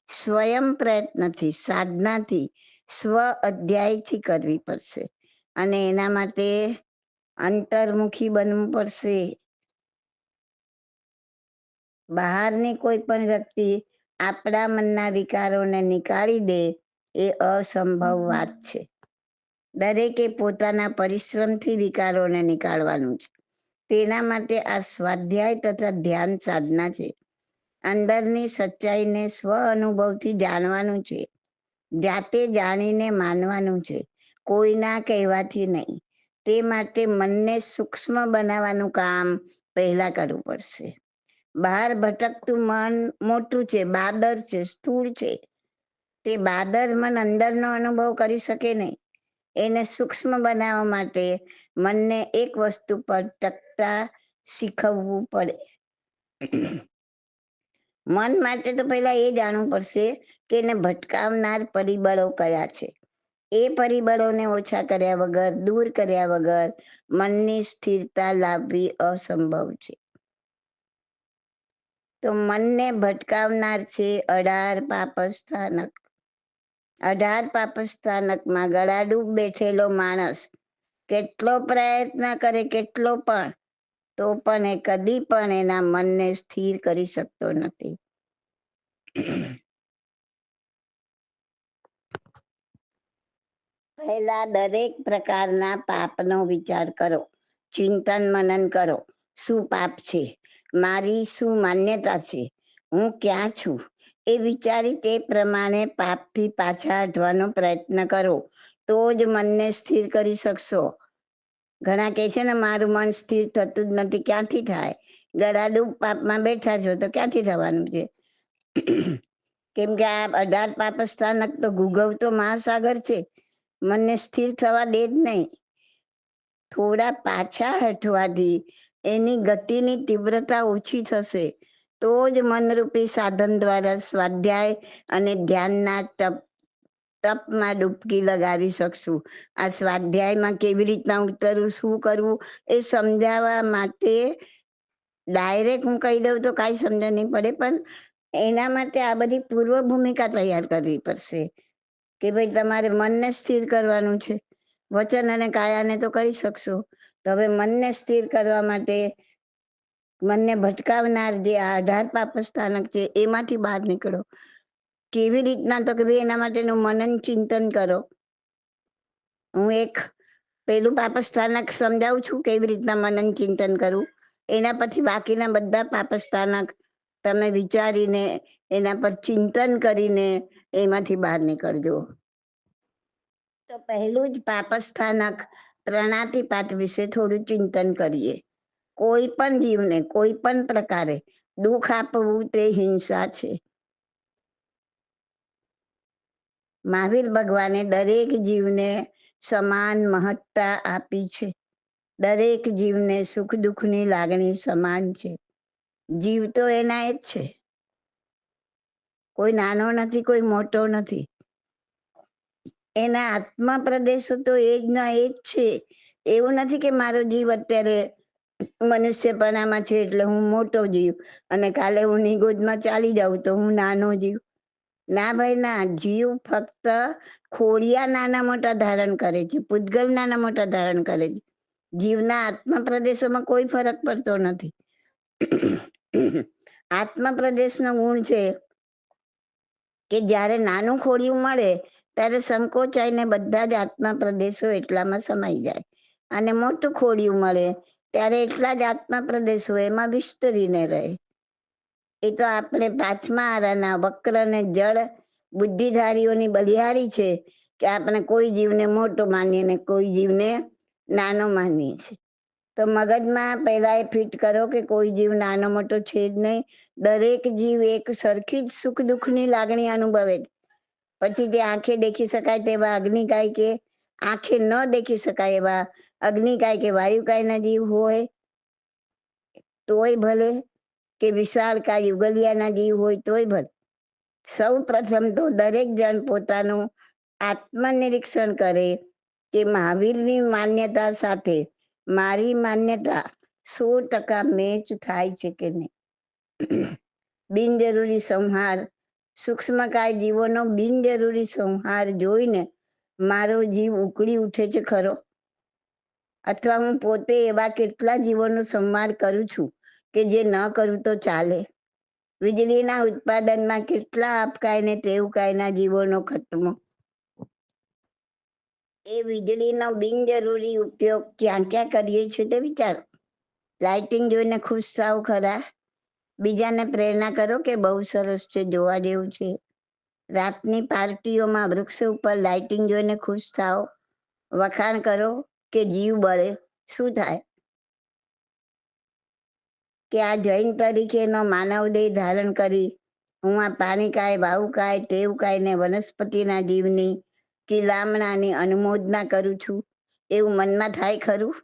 સ્વયં પ્રયત્નથી, સાધનાથી, સ્વ અધ્યાયથી કરવી પડશે અને એના માટે અંતર્મુખી બનવું પડશે. બહારની કોઈ પણ વ્યક્તિ આપણા મનના વિકારોને નીકાળી દે એ અસંભવ વાત છે. દરેકે પોતાના પરિશ્રમથી વિકારોને નીકાળવાનું છે. તેના માટે આ સ્વાધ્યાય તથા ધ્યાન સાધના છે. અંદરની સચ્ચાઈને સ્વ અનુભવથી જાણવાનું છે. જાતે જાણીને માનવાનું છે, કોઈના કહેવાથી નહીં. તે માટે મનને સૂક્ષ્મ બનાવવાનું કામ પહેલા કરવું પડશે. બહાર ભટકતું મન મોટું છે, બાદર છે, સ્થૂળ છે. તે બાદર મન અંદરનો અનુભવ કરી શકે નહીં. એને સૂક્ષ્મ બનાવવા માટે મનને એક વસ્તુ પર ટકતા શીખવવું પડે. મન માટે તો પહેલા એ જાણવું પડશે કે એને ભટકાવનાર પરિબળો કયા છે. એ પરિબળોને ઓછા કર્યા વગર, દૂર કર્યા વગર મનની સ્થિરતા લાવવી અસંભવ છે. તો મનને ભટકાવનાર છે 18 પાપસ્થાનક. 18 પાપસ્થાનકમાં ગળાડૂબ બેઠેલો માણસ કેટલો પ્રયત્ન કરે, કેટલો પણ, તો પણ એ કદી પણ એના મનને સ્થિર કરી શકતો નથી. પહેલા દરેક પ્રકારના પાપનો વિચાર કરો, ચિંતન મનન કરો. શું પાપ છે? મારી શું માન્યતા છે? હું ક્યાં છું? એ વિચારી તે પ્રમાણે પાપથી પાછા હટવાનો પ્રયત્ન કરો, તો જ મનને સ્થિર કરી શકશો. ઘણા કહે છે ને મારું મન સ્થિર થતું જ નથી. ક્યાંથી થાય? ગળાડૂબ પાપમાં બેઠા છો તો ક્યાંથી થવાનું છે? કેમ કે આ 18 પાપસ્થાનક તો ઘૂઘવતો મહાસાગર છે. મનને સ્થિર થવા દે જ નહીં. થોડા પાછા હટવાથી એની ગતિની તીવ્રતા ઓછી થશે. તો જ મનરૂપી સાધન દ્વારા સ્વાધ્યાય અને ધ્યાનના તપમાં ડૂબકી લગાવી શકશું. આ સ્વાધ્યાયમાં કેવી રીતના ઉતરવું, શું કરવું એ સમજાવવા માટે ડાયરેક્ટ હું કહી દઉં તો કાંઈ સમજ નહીં પડે, પણ એના માટે આ બધી પૂર્વ ભૂમિકા તૈયાર કરવી પડશે કે ભાઈ તમારે મનને સ્થિર કરવાનું છે. વચન અને કાયાને તો કરી શકશો. તો હવે મનને સ્થિર કરવા માટે મનને ભટકાવનાર જે આ 18 પાપસ્થાનક છે એમાંથી બહાર નીકળો. કેવી રીતના? તો કે ભાઈ એના માટેનું મનન ચિંતન કરો. હું એક પેલું પાપસ્થાનક સમજાવું છું કેવી રીતના મનન ચિંતન કરવું. એના પછી બાકીના બધા પાપસ્થાનક તમે વિચારીને એના પર ચિંતન કરીને એમાંથી બહાર નીકળજો. તો પહેલું જ પાપસ્થાનક પ્રણાતિપાત વિશે થોડું ચિંતન કરીએ. કોઈ પણ જીવને કોઈ પણ પ્રકારે દુઃખ આપવું તે હિંસા છે. મહાવીર ભગવાને દરેક જીવને સમાન મહત્તા આપી છે. દરેક જીવને સુખ દુઃખની લાગણી સમાન છે. જીવ તો એના જ છે, કોઈ નાનો નથી, કોઈ મોટો નથી. એના આત્મા પ્રદેશો તો એ જ ના એ જ છે. એવું નથી કે મારો જીવ અત્યારે મનુષ્યપણામાં છે એટલે હું મોટો જીવ અને કાલે હું નિગોદમાં ચાલી જાઉં તો હું નાનો જીવ. ના ભાઈ ના, જીવ ફક્ત ખોડિયા નાના મોટા ધારણ કરે છે, પૂતગલ નાના મોટા ધારણ કરે છે. જીવના આત્મા પ્રદેશોમાં કોઈ ફરક પડતો નથી. આત્મા પ્રદેશનો ગુણ છે કે જ્યારે નાનું ખોડિયું મળે ત્યારે સંકોચાઈને બધા જ આત્મા પ્રદેશો એટલામાં સમાઈ જાય, અને મોટું ખોડિયું મળે ત્યારે એટલા જ આત્મા પ્રદેશો એમાં વિસ્તરીને રહે. એ તો આપણે પાંચમા આરાના વક્ર ને જળ બુદ્ધિધારીઓની બલિહારી છે કે આપણે કોઈ જીવને મોટો માનીએ ને કોઈ જીવને નાનો માનીએ છીએ. તો મગજમાં પહેલા એ ફિટ કરો કે કોઈ જીવ નાનો મોટો છે જ નહીં. દરેક જીવ એક સરખી જ સુખ દુઃખની લાગણી અનુભવે છે. પછી તે આંખે દેખી શકાય તેવા અગ્નિકાય કે આંખે ન દેખી શકાય એવા અગ્નિકાય કે વાયુકાયના જીવ હોય તોય ભલે, કે વિશાળકાય યુગલિયાના જીવ હોય તોય ભલે. સૌ પ્રથમ તો દરેક જણ પોતાનું આત્મનિરીક્ષણ કરે કે મહાવીરની માન્યતા સાથે મારી માન્યતા 100% મેચ થાય છે કે નહીં. બિનજરૂરી સંહાર, સૂક્ષ્મકાય જીવોનો બિનજરૂરી સંહાર જોઈને મારો જીવ ઉકળી ઉઠે છે ખરો? અથવા હું પોતે એવા કેટલા જીવોનો સંહાર કરું છું કે જે ન કરું તો ચાલે? વીજળીના ઉત્પાદનમાં કેટલા આપકાય ને તેવકાયના જીવોનો ખતમો? એ વીજળીનો બિનજરૂરી ઉપયોગ ક્યાં ક્યાં કરીએ છીએ તે વિચારો. લાઇટિંગ જોઈને ખુશ થાવ ખરા? બીજાને પ્રેરણા કરો કે બહુ સરસ છે, જોવા જેવું છે. રાતની પાર્ટીઓમાં વૃક્ષ ઉપર લાઇટિંગ જોઈને ખુશ થાવ, વખાણ કરો કે જીવ બળે? શું થાય? કે આ જૈન તરીકેનો માનવ દેહ ધારણ કરી હું આ પાણીકાય, વાયુકાય, તેવકાય ને વનસ્પતિના જીવની કિલામણાની અનુમોદના કરું છું, એવું મનમાં થાય ખરું?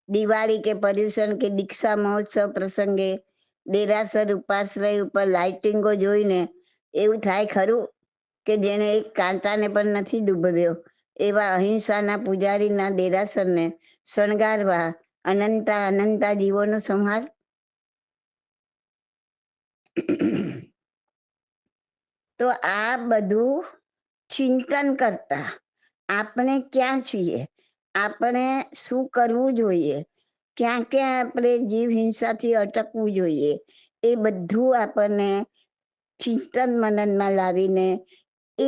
દિવાળી કે પર્યુષણ કે દીક્ષા મહોત્સવ પ્રસંગે દેરાસર ઉપાશ્રય ઉપર લાઇટિંગો જોઈને એવું થાય ખરું કે જેને એક કાંટાને પણ નથી ડૂબવ્યો એવા અહિંસાના પૂજારીના દેરાસરને શણગારવા અનંતા અનંતા જીવોનો સંહાર? તો આ બધું ચિંતન કરતા આપણે ક્યાં છીએ, આપણે શું કરવું જોઈએ, ક્યાં ક્યાં આપણે જીવ હિંસાથી અટકવું જોઈએ, એ બધું આપણને ચિંતન મનનમાં લાવીને એ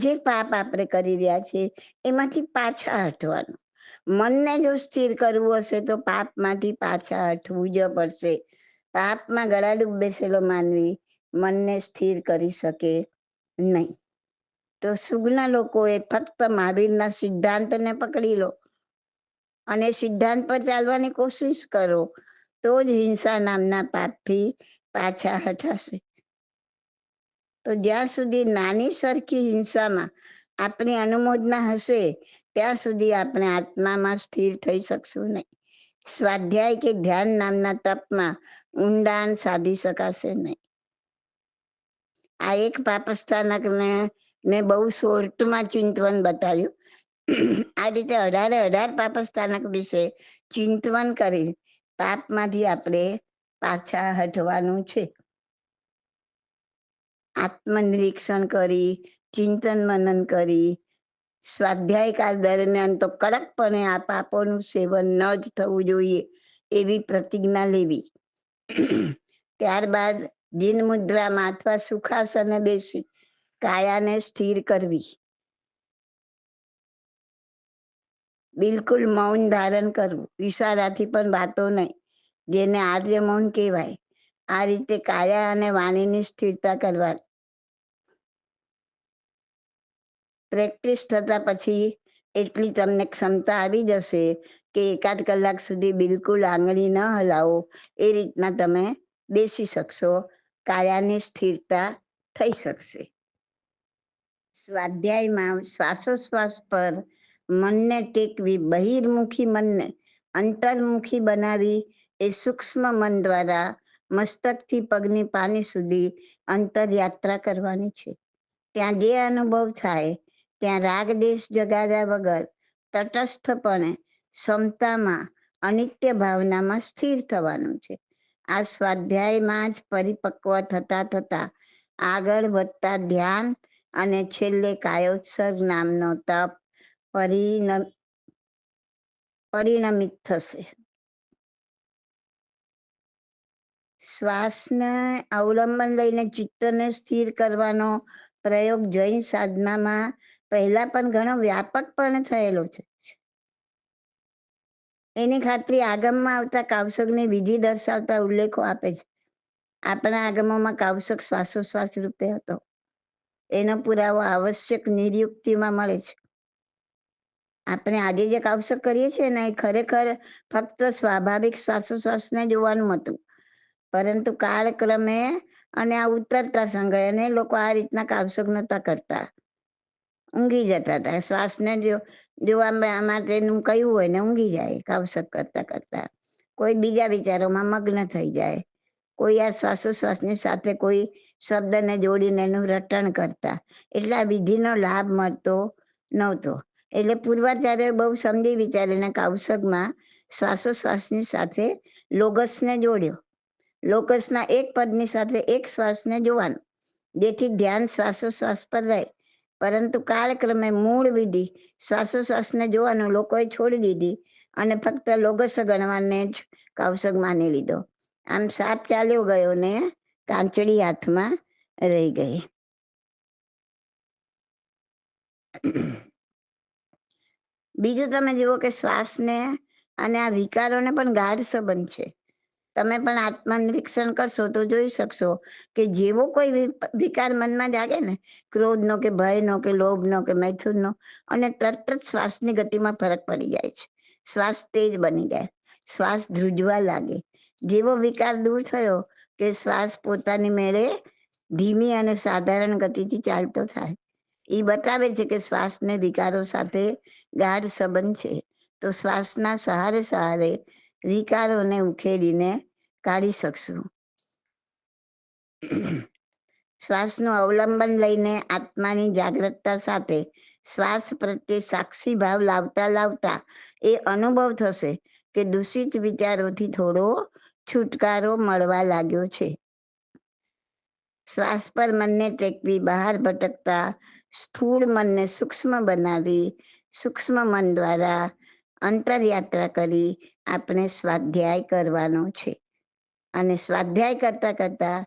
જે પાપ આપણે કરી રહ્યા છીએ એમાંથી પાછા હટવાનું. મનને જો સ્થિર કરવું હશે તો પાપમાંથી પાછા હટવું જ પડશે. પાપમાં ગળાડૂબ બેસેલો માનવી મનને સ્થિર કરી શકે નહીં. તો સુજ્ઞ લોકોએ ફક્ત મહાવીરના સિદ્ધાંતને પકડી લો અને સિદ્ધાંત પર ચાલવાની કોશિશ કરો તો જ હિંસા નામના પાપથી પાછા હટાશે. તો જ્યાં સુધી નાની સરખી હિંસામાં આપણી અનુમોદના હશે ત્યાં સુધી આપણે આત્મામાં સ્થિર થઈ શકશું નહીં. સ્વાધ્યાય કે ધ્યાન નામના તપમાં ઊંડાણ સાધી શકાશે નહીં. આ એક પાપસ્થાનકને મેં બહુ શોર્ટમાં ચિંતવન બતાવ્યું. આ રીતે 18 પાપસ્થાનક વિશે ચિંતવન કરી પાપમાંથી આપણે પાછા હટવાનું છે. આત્મનિરીક્ષણ કરી, ચિંતન મનન કરી, સ્વાધ્યાય કાળ દરમિયાન તો કડકપણે આ પાપોનું સેવન ન જ થવું જોઈએ એવી પ્રતિજ્ઞા લેવી. ત્યારબાદ જીન મુદ્રામાં અથવા સુખાસને બેસી કાયાને સ્થિર કરવી. બિલકુલ મૌન ધારણ કરવું, ઈશારાથી પણ વાતો નહીં, જેને આર્ય મૌન કહેવાય. આ રીતે કાયા અને વાણીની સ્થિરતા કરવાની. પ્રેક્ટિસ થતા પછી એટલી તમને ક્ષમતા આવી જશે કે એકાદ કલાક સુધી બિલકુલ આંગળી ન હલાવો, એ રીતના તમે બેસી શકશો. કાયાની સ્થિરતા થઈ શકશે. સ્વાધ્યાયમાં શ્વાસોશ્વાસ પર મનને ટેકવી, બહિર્મુખી મનને અંતર્મુખી બનાવી એ સૂક્ષ્મ મન દ્વારા મસ્તકથી પગની પાની સુધી અંતરયાત્રા કરવાની છે. ત્યાં જે અનુભવ થાય ત્યાં રાગદેશ જગાડ્યા વગર તટસ્થપણે ક્ષમતામાં અનિત્ય ભાવનામાં સ્થિર થવાનું છે. આ સ્વાધ્યાયમાં જ પરિપક્વ થતા થતા આગળ વધતા ધ્યાન અને છેલ્લે કાયોત્સર્ગ નામનો તપ પરિણમિત થશે. શ્વાસને અવલંબન લઈને ચિત્તને સ્થિર કરવાનો પ્રયોગ જૈન સાધનામાં પહેલા પણ ઘણો વ્યાપકપણે થયેલો છે. એની ખાતરી આગમમાં આવતા કાવસકની વિધિ દર્શાવતા ઉલ્લેખો આપે છે. આપણા આગમોમાં કાવસક શ્વાસોશ્વાસ રૂપે હતો. એનો પુરાવો આવશ્યક નિર્યુક્તિમાં મળે છે. આપણે આજે જે કાવસક કરીએ છીએ ને, એ ખરેખર ફક્ત સ્વાભાવિક શ્વાસોશ્વાસને જોવાનું હતું. પરંતુ કાળક્રમે અને આ ઉતરતા સંગ્રહને લોકો આ રીતના કાવસક નહોતા કરતા, ઊંઘી જતા હતા. શ્વાસને જોવા માટેનું કહ્યું હોય ને ઊંઘી જાય કાવસક કરતા કરતા. કોઈ બીજા વિચારોમાં મગ્ન થઈ જાય, કોઈ આ શ્વાસોશ્વાસની સાથે કોઈ શબ્દને જોડીને એનું રટણ કરતા. એટલે આ વિધિનો લાભ મળતો નહોતો. એટલે પૂર્વાચાર્ય બહુ સમજી વિચારીને કાવસકમાં શ્વાસોશ્વાસની સાથે લોગસને જોડ્યો. લોગસના એક પદની સાથે એક શ્વાસને જોવાનું, જેથી ધ્યાન શ્વાસોશ્વાસ પર રહે. પરંતુ કાળક્રમે મૂળ વિધિ શ્વાસોશ્વાસને જોવાનું લોકોએ છોડી દીધી અને ફક્ત લોગસ ગણવાને જ કાવસક માની લીધો. આમ સાપ ચાલ્યો ગયો ને કાંચડી હાથમાં રહી ગઈ. બીજું તમે જુઓ કે શ્વાસને અને આ વિકારોને પણ ગાઢ સંબંધ છે. તમે પણ આત્મનિરીક્ષણ કરશો તો જોઈ શકશો કે જેવો કોઈ વિકાર મનમાં જાગે ને, ક્રોધનો કે ભયનો કે લોભનો કે મૈથુનનો, અને તરત જ શ્વાસની ગતિમાં ફરક પડી જાય છે. શ્વાસ તેજ બની જાય, શ્વાસ ધ્રુજવા લાગે. જેવો વિકાર દૂર થયો કે શ્વાસ પોતાની મેળે ધીમી અને સાધારણ ગતિથી ચાલતો થાય. એ બતાવે છે કે શ્વાસને વિકારો સાથે ગાઢ સંબંધ છે. તો શ્વાસના સહારે સહારે વિકારોને ઉખેડીને કાઢી શકશું. શ્વાસનું અવલંબન લઈને આત્માની જાગૃતતા સાથે શ્વાસ પ્રત્યે સાક્ષી ભાવ લાવતા લાવતા એ અનુભવ થશે કે દૂષિત વિચારોથી થોડો છુટકારો મળવા લાગ્યો છે. શ્વાસ પર મનને ટેકવી, બહાર ભટકતા સ્થૂળ મનને સૂક્ષ્મ બનાવી સૂક્ષ્મ મન દ્વારા અંતરયાત્રા કરી આપણે સ્વાધ્યાય કરવાનો છે. અને સ્વાધ્યાય કરતા કરતા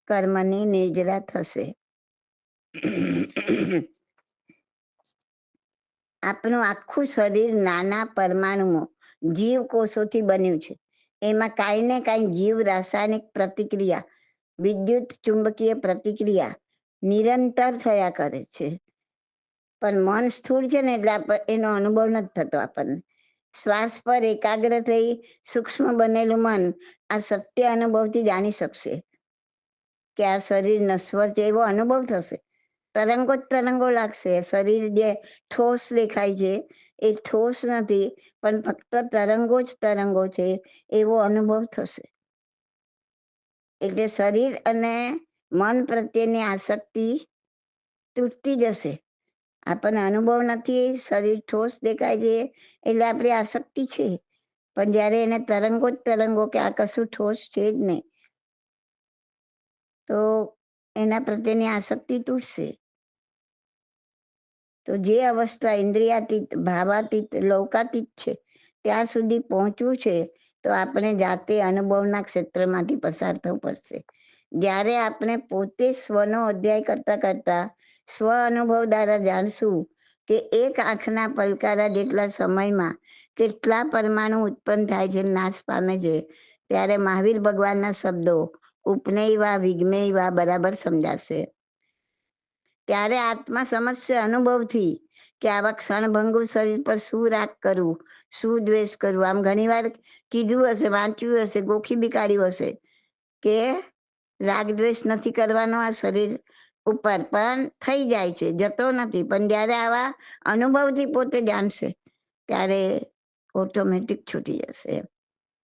કર્મની નિર્જરા થશે. આપણું આખું શરીર નાના પરમાણુઓ જીવ કોષોથી બન્યું છે. એમાં કાંઈ ને કાંઈ જીવ રાસાયણિક પ્રતિક્રિયા, વિદ્યુત ચુંબકીય પ્રતિક્રિયા નિરંતર થયા કરે છે. પણ મન સ્થૂળ છે ને, એટલે એનો અનુભવ નથી થતો આપણને. શ્વાસ પર એકાગ્ર થઈ સૂક્ષ્મ બનેલું મન આ સત્ય અનુભવથી જાણી શકશે કે આ શરીર નશ્વર છે, એવો અનુભવ થશે. તરંગો જ તરંગો લાગશે. શરીર જે ઠોસ દેખાય છે એ ઠોસ નથી, પણ ફક્ત તરંગો જ તરંગો છે, એવો અનુભવ થશે. એટલે શરીર અને મન પ્રત્યેની આસક્તિ તૂટતી જશે. આપણને અનુભવ નથી, શરીર ઠોસ દેખાય છે એટલે આપણી આસક્તિ છે. પણ જ્યારે એને તરંગો જ તરંગો કે આ કશું ઠોસ છે જ નહીં, તો એના પ્રત્યેની આસક્તિ તૂટશે. તો જે અવસ્થા ઇન્દ્રિયાતીત, ભાવાતીત, લૌકાતીત છે ત્યાં સુધી પહોંચવું છે તો આપણે જાતે અનુભવના ક્ષેત્રમાંથી પસાર થવું પડશે. જ્યારે આપણે પોતે સ્વનો અધ્યાય કરતા કરતા સ્વ અનુભવ દ્વારા જાણશું કે એક આંખના પલકારા જેટલા સમયમાં કેટલા પરમાણુ ઉત્પન્ન થાય છે, નાશ પામે છે, ત્યારે મહાવીર ભગવાનના શબ્દો ઉપનેયવા વિજ્ઞેયવા બરાબર સમજાશે. ત્યારે આત્મા સમજશે અનુભવથી કે આવા ક્ષણભંગુ શરીર પર શું રાગ કરવું, શું દ્વેષ કરવું. આમ ઘણી વાર કીધું હશે, વાંચ્યું હશે, ગોખી બી કાઢ્યું હશે કે રાગ દ્વેષ નથી કરવાનો આ શરીર ઉપર, પણ થઈ જાય છે, જતો નથી. પણ જ્યારે આવા અનુભવથી પોતે જાણશે ત્યારે ઓટોમેટિક છૂટી જશે.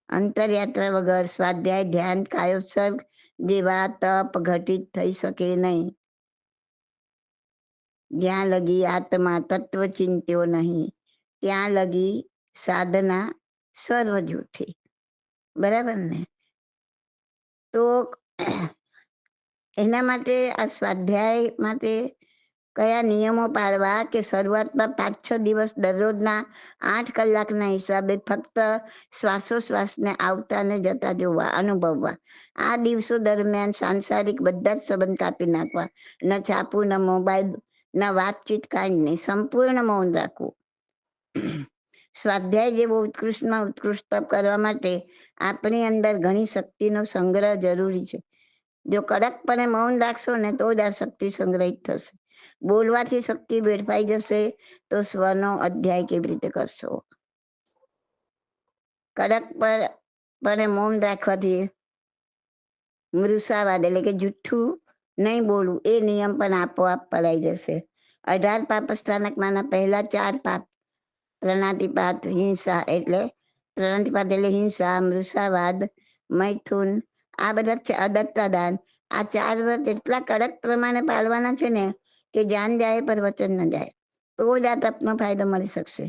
અંતરયાત્રા વગર સ્વાધ્યાય, ધ્યાન, કાયોત્સર્ગ જેવા તપ ઘટિત થઈ શકે નહીં. જ્યાં લગી આત્મા તત્વ ચિંત્યો નહીં, ત્યાં લગી સાધના સર્વ જૂઠી. બરાબર ને? તો એના માટે આ સ્વાધ્યાય માટે કયા નિયમો પાળવા કે શરૂઆતમાં 5-6 દિવસ દરરોજના 8 કલાકના હિસાબે ફક્ત શ્વાસોશ્વાસને આવતા ને જતા જોવા, અનુભવવા. આ દિવસો દરમિયાન સાંસારિક બધા જ સંબંધ કાપી નાખવા. ન છાપું, ન મોબાઈલ, ન વાતચીત, કાંઈ નહીં. સંપૂર્ણ મૌન રાખવું. સ્વાધ્યાય જેવો ઉત્કૃષ્ટમાં ઉત્કૃષ્ટ તપ કરવા માટે આપણી અંદર ઘણી શક્તિનો સંગ્રહ જરૂરી છે. જો કડકપણે મૌન રાખશો ને તો જ આ શક્તિ સંગ્રહિત થશે. બોલવાથી શક્તિ વેડફાઈ જશે તો સ્વનો અધ્યાય કેવી રીતે કરશો? કડકપણે મૌન રાખવાથી મૃષાવાદ એટલે કે જુઠ્ઠું નહીં બોલવું એ નિયમ પણ આપોઆપ પલાઈ જશે. 18 પાપસ્થાનકમાંના પહેલા 4 પાપ પ્રણાતિપાત, હિંસા એટલે પ્રણાતિપાત એટલે હિંસા, મૃષાવાદ, મૈથુન, આ બધા છે, અદત્તાદાન. આ 4 વ્રત એટલા કડક પ્રમાણે પાળવાના છે ને કે જાન જાય પર વચન ન જાય. તો જ આ તપનો ફાયદો મળી શકશે.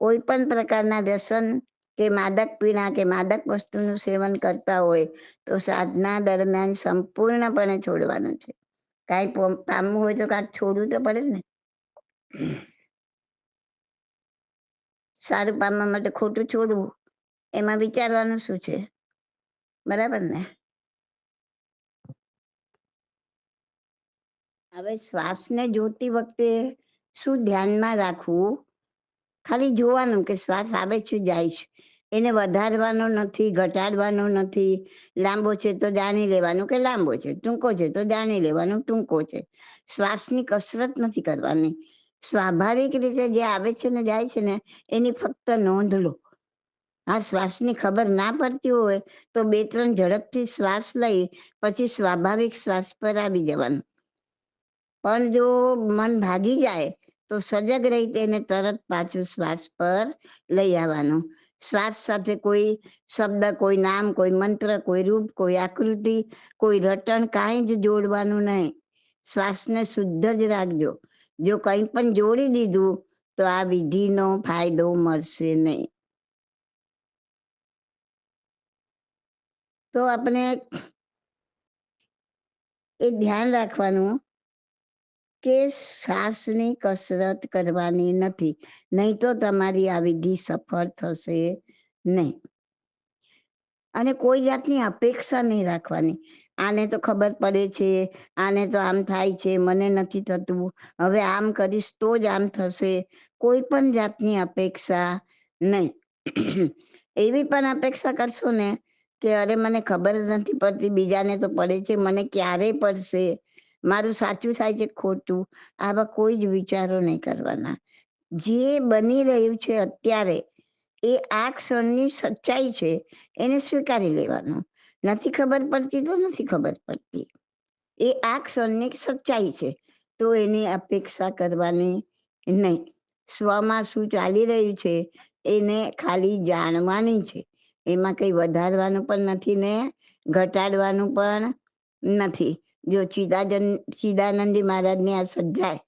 કોઈ પણ પ્રકારના વ્યસન કે માદક પીણા કે માદક વસ્તુનું સેવન કરતા હોય તો સાધના દરમિયાન સંપૂર્ણપણે છોડવાનું છે. કાંઈ પામવું હોય તો કાંઈક છોડવું તો પડે ને. સારું પામવા માટે ખોટું છોડવું, એમાં વિચારવાનું શું છે? બરાબર ને? હવે શ્વાસને જોતી વખતે શું ધ્યાનમાં રાખવું? ખાલી જોવાનું કે શ્વાસ આવે છે, જાય છે. એને વધારવાનો નથી, ઘટાડવાનો નથી. લાંબો છે તો જાણી લેવાનું કે લાંબો છે, ટૂંકો છે તો જાણી લેવાનું ટૂંકો છે. શ્વાસની કસરત નથી કરવાની. સ્વાભાવિક રીતે જે આવે છે ને જાય છે ને એની ફક્ત નોંધ લો. આ શ્વાસની ખબર ના પડતી હોય તો 2-3 ઝડપથી શ્વાસ લઈ પછી સ્વાભાવિક શ્વાસ પર આવી જવાનું. પણ જો મન ભાગી જાય તો સજગ રહી તેને તરત પાછું શ્વાસ પર લઈ આવવાનું. શ્વાસ સાથે કોઈ શબ્દ, કોઈ નામ, કોઈ મંત્ર, કોઈ રૂપ, કોઈ આકૃતિ, કોઈ રટણ કાંઈ જ જોડવાનું નહીં. શ્વાસને શુદ્ધ જ રાખજો. જો કંઈ પણ જોડી દીધું તો આ વિધિનો ફાયદો મળશે નહીં. તો આપણે એ ધ્યાન રાખવાનું કે શ્વાસની કસરત કરવાની નથી, નહીં તો તમારી આ વિધિ સફળ થશે નહીં. અને કોઈ જાતની અપેક્ષા નહીં રાખવાની. આને તો ખબર પડે છે, આને તો આમ થાય છે, મને નથી થતું, હવે આમ કરીશ તો જ આમ થશે. કોઈ પણ જાતની અપેક્ષા નહીં. એવી પણ અપેક્ષા કરશો ને કે અરે મને ખબર જ નથી પડતી, બીજાને તો પડે છે, મને ક્યારે પડશે, મારું સાચું થાય છે ખોટું, આવા કોઈ જ વિચારો નહીં કરવાના. જે બની રહ્યું છે અત્યારે એ આ ક્ષણની સચ્ચાઈ છે, એને સ્વીકારી લેવાનું. નથી ખબર પડતી તો નથી ખબર પડતી, એ આ ક્ષણની સચ્ચાઈ છે, તો એની અપેક્ષા કરવાની નહીં. સ્વમાં શું ચાલી રહ્યું છે એને ખાલી જાણવાની છે. એમાં કંઈ વધારવાનું પણ નથી ને ઘટાડવાનું પણ નથી. જો ચિદાનંદજી મહારાજની આ સજ્જાય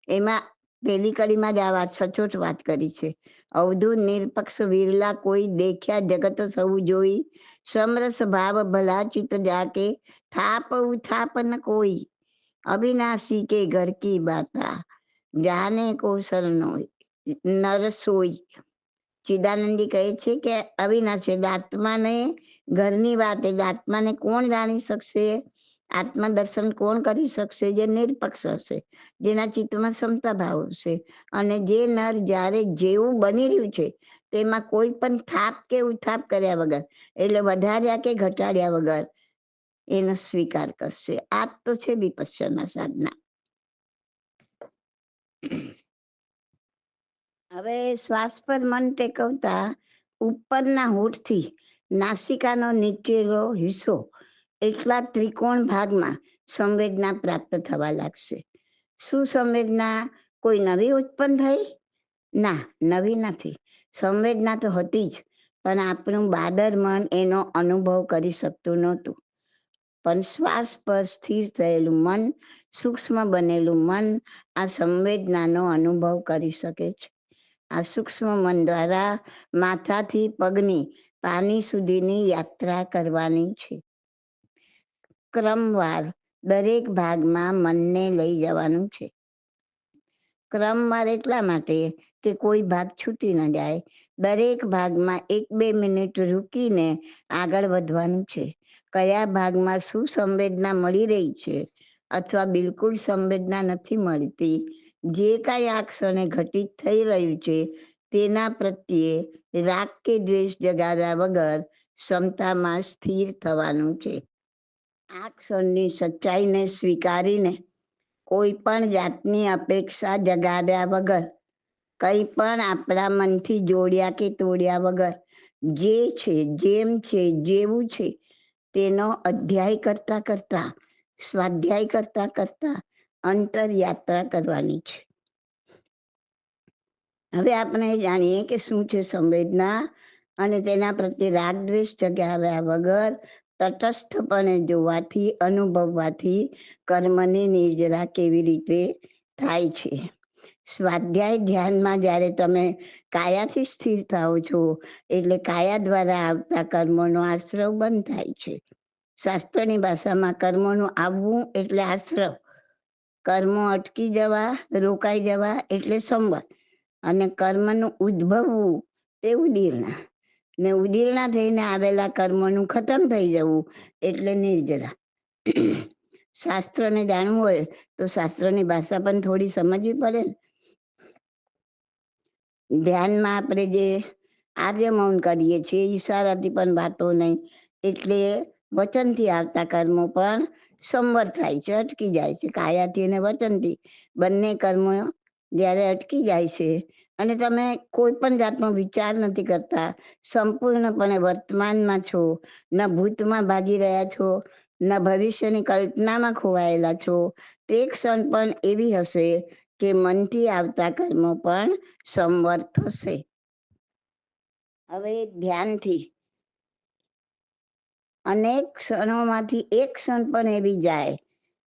એમાં પહેલી કડીમાં જ આ વાત સચોટ વાત કરી છે. અવધૂત નિરપક્ષ વિરલા કોઈ દેખ્યા જગત સૌ જોઈ, સમરસ ભાવ ભલા ચિત જાકે, થાપ ઉથાપ ન કોઈ, અવિનાશી કે ઘર કી બાતા, જાને કો સરનો નર સોઈ. ચિદાનંદી કહે છે કે અવિનાશી એટલે આત્માને ઘરની વાત, એટલે આત્માને કોણ જાણી શકશે? આત્મદર્શન કોણ કરી શકશે? જે નિરપક્ષ હશે, જેના ચિત્તમાં ક્ષમતા ભાવ હશે, અને જે નર જ્યારે જેવું બની રહ્યું છે તેમાં કોઈ પણ થાપ કે ઉથાપ કર્યા વગર, એટલે વધાર્યા કે ઘટાડ્યા વગર એનો સ્વીકાર કરશે. આ તો છે વિપશ્યના સાધના. હવે શ્વાસ પર મન ટેકવતા ઉપરના હોઠથી નાસિકાનો નીચેનો હિસ્સો એટલા ત્રિકોણ ભાગમાં સંવેદના પ્રાપ્ત થવા લાગશે. શું સંવેદના કોઈ નવી ઉત્પન્ન થઈ? ના, નવી નથી. સંવેદના તો હતી જ, પણ આપણું બાદર મન એનો અનુભવ કરી શકતું નહોતું. પણ શ્વાસ પર સ્થિર થયેલું મન, સૂક્ષ્મ બનેલું મન આ સંવેદનાનો અનુભવ કરી શકે છે. આ સૂક્ષ્મ મન દ્વારા માથાથી પગની પાની સુધીની યાત્રા કરવાની છે. ક્રમવાર દરેક ભાગમાં મનને લઈ જવાનું છે. ક્રમવાર એટલા માટે કે કોઈ ભાગ છૂટી ન જાય. દરેક ભાગમાં 1-2 મિનિટ રૂકીને આગળ વધવાનું છે. કયા ભાગમાં શું સંવેદના મળી રહી છે અથવા બિલકુલ સંવેદના નથી મળતી, જે કાંઈ આ ક્ષણે ઘટિત થઈ રહ્યું છે તેના પ્રત્યે રાગ કે દ્વેષ જગાવ્યા વગર ક્ષમતામાં સ્થિર થવાનું છે. આ ક્ષણની સચ્ચાઈને સ્વીકારીને કોઈ પણ જાતની અપેક્ષા જગાવ્યા વગર, કંઈ પણ આપણા મનથી જોડ્યા કે તોડ્યા વગર, જે છે, જેમ છે, જેવું છે તેનો અધ્યાય કરતા કરતા, સ્વાધ્યાય કરતા કરતા અંતરયાત્રા કરવાની છે. હવે આપણે જાણીએ કે શું છે સંવેદના, અને તેના પ્રત્યે રાગ દ્વેષ જગાવ્યા વગર તટસ્થપણે જોવાથી, અનુભવવાથી કર્મની નિર્જરા કેવી રીતે થાય છે. સ્વાધ્યાય ધ્યાનમાં જ્યારે તમે કાયાથી સ્થિર થાઓ છો એટલે કાયા દ્વારા આવતા કર્મોનો આશ્રવ બંધ થાય છે. શાસ્ત્રની ભાષામાં કર્મોનું આવવું એટલે આશ્રવ, કર્મો અટકી જવા, રોકાઈ જવા એટલે સંવર, અને કર્મનું ઉદ્ભવવું તે ઉદીરણા, ને ઉદીરણા થઈને આવેલા કર્મોનું ખતમ થઈ જવું એટલે નિર્જરા. શાસ્ત્રને જાણવું હોય તો શાસ્ત્રની ભાષા પણ થોડી સમજવી પડે ને. ધ્યાનમાં આપણે જે આર્ય મૌન કરીએ છીએ, ઈશારાથી પણ વાતો નહીં, એટલે વચનથી આવતા કર્મો પણ સંવર થાય છે, અટકી જાય છે. કાયાથી અને વચનથી બંને કર્મો જ્યારે અટકી જાય છે અને તમે કોઈ પણ જાતનો વિચાર નથી કરતા, સંપૂર્ણપણે વર્તમાનમાં છો, ન ભૂતમાં ભાગી રહ્યા છો, ન ભવિષ્યની કલ્પનામાં ખોવાયેલા છો, તે ક્ષણ પણ એવી હશે કે મનથી આવતા કર્મો પણ સંવર થશે. હવે ધ્યાનથી અનેક ક્ષણોમાંથી એક ક્ષણ પણ એવી જાય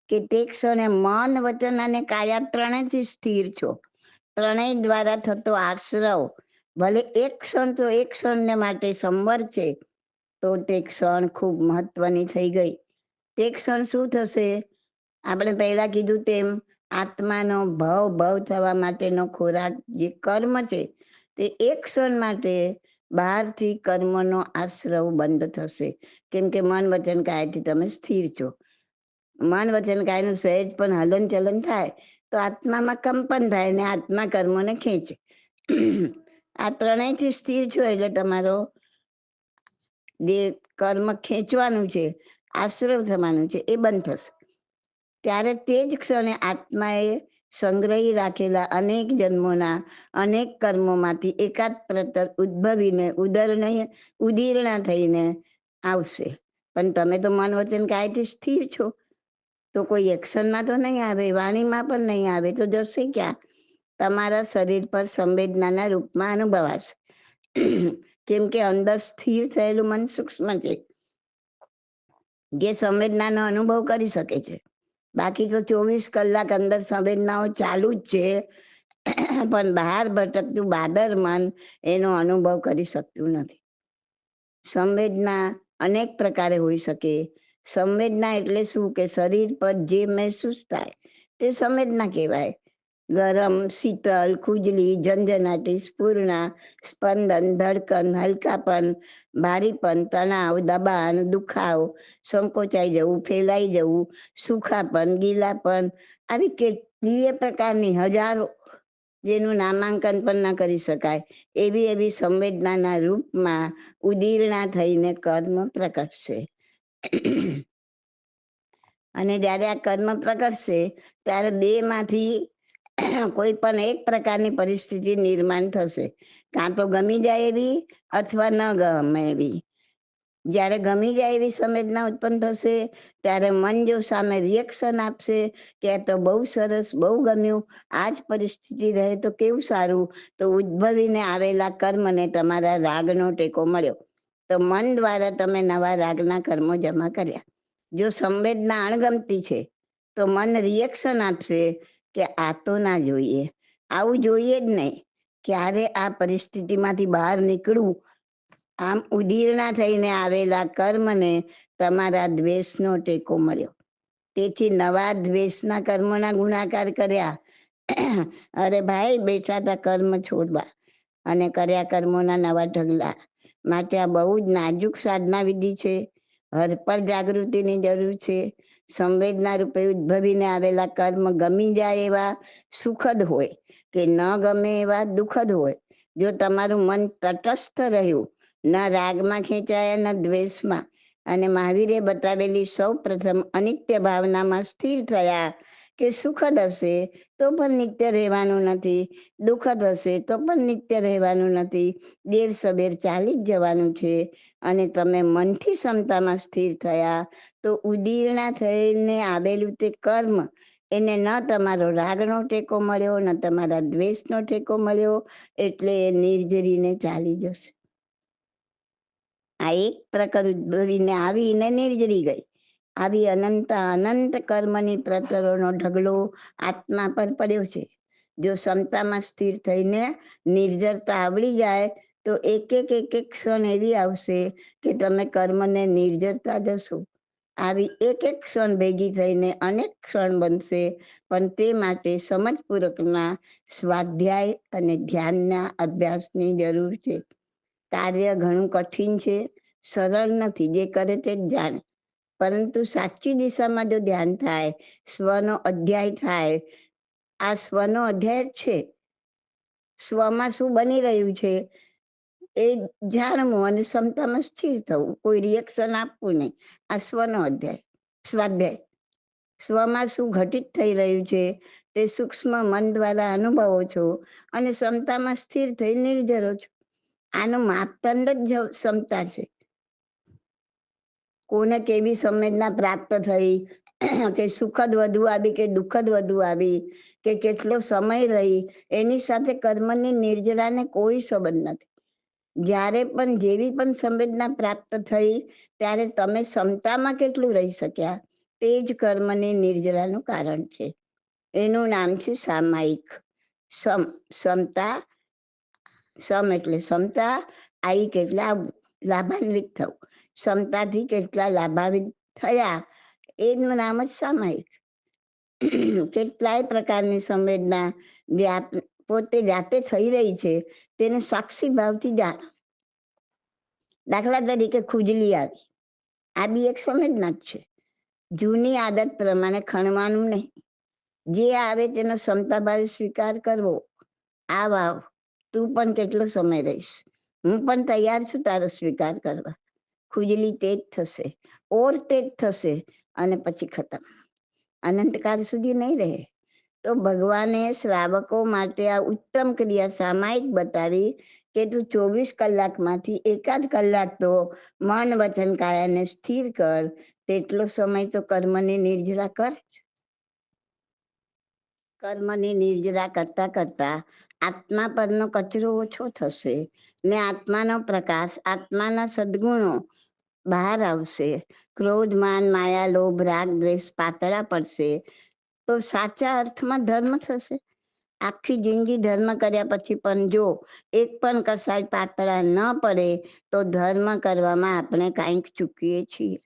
કે તે ક્ષણે મન, વચન અને કાયા ત્રણેયથી સ્થિર છો. ત્રણેય દ્વારા થતો આશ્રવ ભલે એક ક્ષણ તો એક ક્ષણને માટે સંવર છે, તો તે ક્ષણ ખૂબ મહત્વની થઈ ગઈ. તે ક્ષણ શું થશે? આપણે પહેલાં કીધું તેમ આત્માનો ભવ થવા માટેનો ખોરાક જે કર્મ છે, તે એક ક્ષણ માટે બહારથી કર્મનો આશ્રવ બંધ થશે. કેમ કે મન, વચન, કાયાથી તમે સ્થિર છો. મન, વચન, કાયનું સહેજ પણ હલન ચલન થાય તો આત્મામાં કંપન થાય ને આત્મા કર્મોને ખેંચે. આ ત્રણેયથી સ્થિર છો એટલે તમારો જે કર્મ ખેંચવાનું છે, આશ્રવ થવાનું છે, એ બંધ થશે. ત્યારે તે જ ક્ષણે આત્માએ સંગ્રહી રાખેલા અનેક જન્મોના અનેક કર્મોમાંથી એકાદ પ્રતર ઉદ્ભવીને ઉદીરણા થઈને આવશે. પણ તમે તો મન, વચન, કાયથી સ્થિર છો, તો કોઈ એક્શનમાં તો નહીં આવે, વાણીમાં પણ નહીં આવે, તો જશે ક્યાં? તમારા શરીર પર સંવેદનાના રૂપમાં અનુભવાશે. કેમ કે અંદર સ્થિર થયેલું મન સૂક્ષ્મ છે, જે સંવેદનાનો અનુભવ કરી શકે છે. બાકી તો 24 કલાક અંદર સંવેદનાઓ ચાલુ જ છે, પણ બહાર ભટકતું બાદર મન એનો અનુભવ કરી શકતું નથી. સંવેદના અનેક પ્રકારે હોઈ શકે. સંવેદના એટલે શું કે શરીર પર જે મહેસૂસ થાય તે સંવેદના કહેવાય. ગરમ, શીતળ, ખુજલી, ઝંઝનાટી, સ્ફૂર્ણા, સ્પંદન, ધડકન, હલકાપન, ભારીપન, તણાવ, દબાણ, દુખાવો, સંકોચાઈ જવું, ફેલાઈ જવું, સુખાપન, ગીલાપન, આવી કેટલીય પ્રકારની હજારો, જેનું નામાંકન પણ ન કરી શકાય, એવી સંવેદનાના રૂપમાં ઉદીરણા થઈને કર્મ પ્રકટશે. અને જ્યારે આ કર્મ પ્રકટશે ત્યારે દેહમાંથી કોઈ પણ એક પ્રકારની પરિસ્થિતિ નિર્માણ થશે, કાં તો ગમી જાય એવી અથવા ન ગમે એવી. જ્યારે ગમી જાય એવી સંવેદના ઉત્પન્ન થશે ત્યારે મન જો સામે રિએક્શન આપશે કે આ તો બહુ સરસ, બહુ ગમ્યું, આ જ પરિસ્થિતિ રહે તો કેવું સારું, તો ઉદ્ભવીને આવેલા કર્મને તમારા રાગનો ટેકો મળ્યો, તો મન દ્વારા તમે નવા રાગના કર્મો જમા કર્યા. જો સંવેદના અણગમતી છે તો મન રિએક્શન આપશે કે આ તો ના જોઈએ, આવું જોઈએ જ નહીં, ક્યારે આ પરિસ્થિતિમાંથી બહાર નીકળવું. આમ ઉદીર્ણા થઈને આવેલા કર્મને તમારા દ્વેષનો ટેકો મળ્યો. તેથી નવા દ્વેષના કર્મોના ગુણાકાર કર્યા. અરે ભાઈ, બેઠા હતા કર્મ છોડવા અને કર્યા કર્મોના નવા ઢગલા. માટે આ બહુ જ નાજુક સાધના વિધિ છે. હરપળ જાગૃતિની જરૂર છે. સંવેદના રૂપે ઉદ્ભવીને આવેલા કર્મ ગમી જાય એવા સુખદ હોય કે ન ગમે એવા દુઃખદ હોય. જો તમારું મન તટસ્થ રહ્યું, ન રાગમાં ખેંચાયા ન દ્વેષમાં, અને મહાવીરે બતાવેલી સૌ પ્રથમ અનિત્ય ભાવનામાં સ્થિર થયા કે સુખદ હશે તો પણ નિત્ય રહેવાનું નથી, દુઃખદ હશે તો પણ નિત્ય રહેવાનું નથી, દેર સવેર ચાલી જ જવાનું છે, અને તમે મનથી ક્ષમતામાં સ્થિર થયા તો ઉદીર્ણા થઈને આવેલું તે કર્મ એને ન તમારો રાગનો ટેકો મળ્યો, ન તમારા દ્વેષનો ટેકો મળ્યો, એટલે એ નિર્જરીને ચાલી જશે. આ એક પ્રકાર ઉદ્ભવીને આવીને નિર્જરી ગઈ. આવી અનંત કર્મની પ્રતરોનો ઢગલો આત્મા પર પડ્યો છે. જો ક્ષમતામાં સ્થિર થઈને નિર્જરતા આવડી જાય તો એક એક ક્ષણ એવી આવશે કે તમે કર્મને નિર્જરતા જશો. આવી એક ક્ષણ ભેગી થઈને અનેક ક્ષણ બનશે, પણ તે માટે સમજપૂર્વકના સ્વાધ્યાય અને ધ્યાનના અભ્યાસની જરૂર છે. કાર્ય ઘણું કઠિન છે, સરળ નથી, જે કરે તે જ જાણે. પરંતુ સાચી દિશામાં જો ધ્યાન થાય, સ્વનો અધ્યાય થાય, આ સ્વનો અધ્યાય જ છે. સ્વમાં શું બની રહ્યું છે એ જાણવું અને ક્ષમતામાં સ્થિર થવું, કોઈ રિએક્શન આપવું નહીં. આ સ્વનો અધ્યાય, સ્વાધ્યાય. સ્વમાં શું ઘટિત થઈ રહ્યું છે તે સૂક્ષ્મ મન દ્વારા અનુભવો છો અને ક્ષમતામાં સ્થિર થઈ નિર્જરો છો. આનું માપદંડ જ ક્ષમતા છે. કોને કેવી સંવેદના પ્રાપ્ત થઈ, કે સુખદ વધુ આવી કે દુઃખદ વધુ આવી, કે કેટલો સમય રહી, એની સાથે કર્મની નિર્જરાને કોઈ સંબંધ નથી. જ્યારે પણ જેવી પણ સંવેદના પ્રાપ્ત થઈ ત્યારે તમે ક્ષમતામાં કેટલું રહી શક્યા તે જ કર્મની નિર્જરાનું કારણ છે. એનું નામ છે સામાયિક. ક્ષમતા, સમ એટલે ક્ષમતા, આઈક એટલે લાભાન્વિત થવું. ક્ષમતાથી કેટલા લાભાન્વિત થયા એનું નામ જ સામાયિક. કેટલાય પ્રકારની સંવેદના જે પોતે જાતે થઈ રહી છે તેને સાક્ષી ભાવથી જાણો. દાખલા તરીકે ખુજલી આવી, આ બી એક સંવેદના જ છે. જૂની આદત પ્રમાણે ખણવાનું નહીં, જે આવે તેનો ક્ષમતા ભાવે સ્વીકાર કરવો. આ વાવ, તું પણ કેટલો સમય રહીશ, હું પણ તૈયાર છું તારો સ્વીકાર કરવા. ખુજલી તે જ થશે, ઓર તે જ થશે, અને પછી ખતમ, અનંતકાળ સુધી નહીં રહે. તો ભગવાને શ્રાવકો માટે આ ઉત્તમ ક્રિયા સામાયિક બતાવી કે તું 24 કલાકમાંથી એકાદ કલાક તો મન વચન કાયાને સ્થિર કર, તેટલો સમય તો કર્મની નિર્જરા કર. કર્મની નિર્જરા કરતા કરતા આત્મા પરનો કચરો ઓછો થશે ને આત્માનો પ્રકાશ, આત્માના સદગુણો બહાર આવશે. ક્રોધ, માન, માયા, લોભ, રાગ, દ્વેષ પાતળા પડશે તો સાચા અર્થમાં ધર્મ થશે. આખી જિંદગી ધર્મ કર્યા પછી પણ જો એક પણ કસાય પાતળા ન પડે તો ધર્મ કરવામાં આપણે કાંઈક ચૂકીએ છીએ.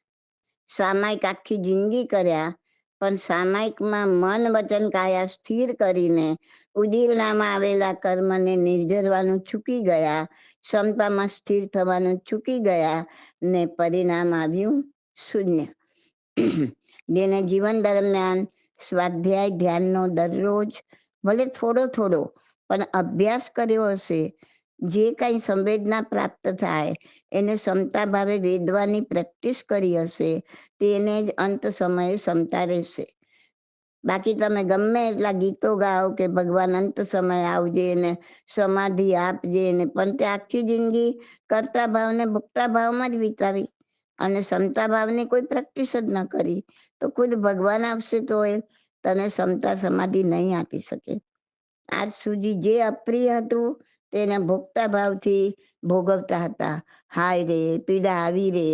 સામાયિક આખી જિંદગી કર્યા પણ સામાયિકમાં મન વચન કાયા સ્થિર કરીને ઉદીરણામાં આવેલા કર્મને નિર્જરવાનું ચૂકી ગયા, ક્ષમતામાં સ્થિર થવાનું ચૂકી ગયા, ને પરિણામ આવ્યું શૂન્ય. જેને જીવન દરમિયાન સ્વાધ્યાય ધ્યાનનો દરરોજ ભલે થોડો થોડો પણ અભ્યાસ કર્યો હશે, જે કંઈ સંવેદના પ્રાપ્ત થાય એને ક્ષમતા ભાવે વેદવાની પ્રેક્ટિસ કરી હશે, તેને જ અંત સમયે ક્ષમતા રહેશે. બાકી તમે ગમે એટલા ગીતો ગાઓ કે ભગવાન અંત સમય આવજે ને સમાધિ આપજે ને, પણ તે આખી જિંદગી કરતા ભાવને ભોગતા ભાવમાં જ વિતાવી અને ક્ષમતા ભાવની કોઈ પ્રેક્ટિસ જ ન કરી, તો ખુદ ભગવાન આવશે તો એ તને ક્ષમતા સમાધિ નહીં આપી શકે. આજ સુધી જે અપ્રિય હતું તેને ભોગતા ભાવથી ભોગવતા હતા. હાય રે, પીડા આવી રે.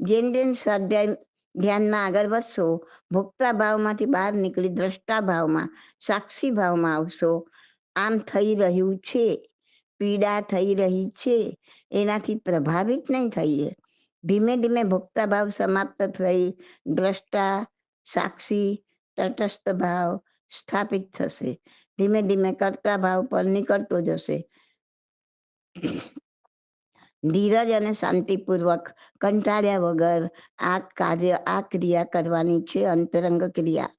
જેમ જેમ સ્વાધ્યાય ધ્યાનમાં આગળ વધશો, ભોગતા ભાવમાંથી બહાર નીકળી દ્રષ્ટા ભાવમાં, સાક્ષી ભાવમાં આવશો. આમ થઈ રહ્યું છે, પીડા થઈ રહી છે, એનાથી પ્રભાવિત નહીં થઈએ. ધીમે ધીમે ભોગતા ભાવ સમાપ્ત થઈ દ્રષ્ટા, સાક્ષી, તટસ્થ ભાવ સ્થાપિત થશે. ધીમે ધીમે કરતા ભાવ પર નીકળતો જશે. ધીરજ અને શાંતિપૂર્વક કંટાળ્યા વગર આ કાર્ય, આ ક્રિયા કરવાની છે, અંતરંગ ક્રિયા.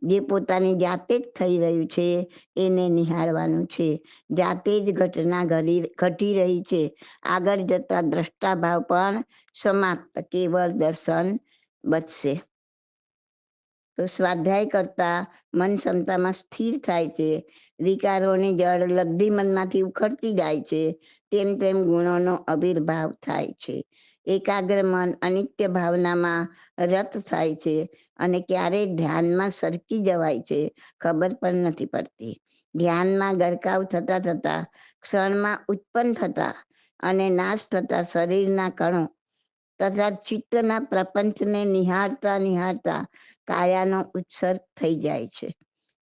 જે પોતાની જાતે જ થઈ રહ્યું છે એને નિહાળવાનું છે. જાતે જ ઘટના ઘટી રહી છે. આગળ જતા દ્રષ્ટા ભાવ પણ સમાપ્ત, કેવળ દર્શન બચશે. તો સ્વાધ્યાય કરતા મન ક્ષમતામાં સ્થિર થાય છે. વિકારોની જળ લબ્ધિ મનમાંથી ઉખડતી જાય છે. તેમ તેમ ગુણોનો આવિર્ભાવ થાય છે. એકાગ્ર મન અનિત્ય ભાવનામાં રત થાય છે અને ક્યારેય ધ્યાનમાં સરકી જવાય છે, ખબર પણ નથી પડતી. ધ્યાનમાં ગરકાવ થતા થતા ક્ષણમાં ઉત્પન્ન થતા અને નાશ થતા શરીરના કણો તથા ચિત્તના પ્રપંચને નિહાળતા નિહાળતા કાયાનો ઉત્સર્ગ થઈ જાય છે.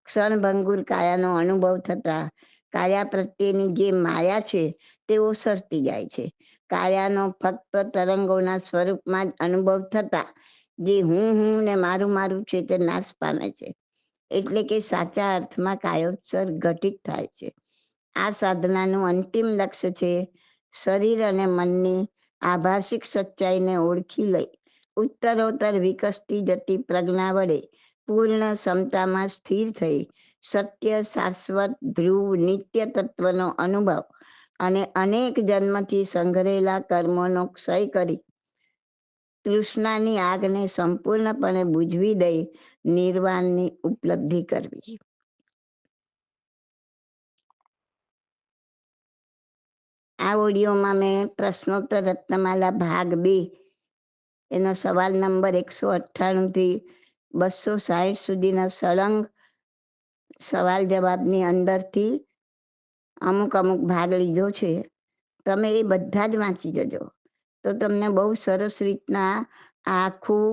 ક્ષણભંગુર કાયાનો અનુભવ થતા કાયા પ્રત્યેની જે માયા છે તે ઓસરતી જાય છે. કાયાનો ફક્ત તરંગોના સ્વરૂપમાં જ અનુભવ થતા જે હું ને મારું મારું છે તે નાશ પામે છે. એટલે કે સાચા અર્થમાં કાયોત્સર્ગ ઘટિત થાય છે. આ સાધનાનું અંતિમ લક્ષ્ય છે શરીર અને મનની આભાસિક સચ્ચાઈને ઓળખી લઈ ઉત્તરોત્તર વિકસતી જતી પ્રજ્ઞા વડે પૂર્ણ ક્ષમતામાં સ્થિર થઈ સત્ય, શાશ્વત, ધ્રુવ, નિત્ય તત્વનો અનુભવ અને અનેક જન્મથી સંઘરેલા કર્મોનો ક્ષય કરી તૃષ્ણાની આગને સંપૂર્ણપણે બુઝવી દઈ નિર્વાણની ઉપલબ્ધિ કરવી. આ ઓડિયોમાં મેં પ્રશ્નોત્તર રત્નમાલા ભાગ 2 એનો સવાલ નંબર 198થી 260 સુધીના સળંગ સવાલ જવાબની અંદરથી અમુક અમુક ભાગ લીધો છે. તમે એ બધા જ વાંચી જજો તો તમને બહુ સરસ રીતના આખું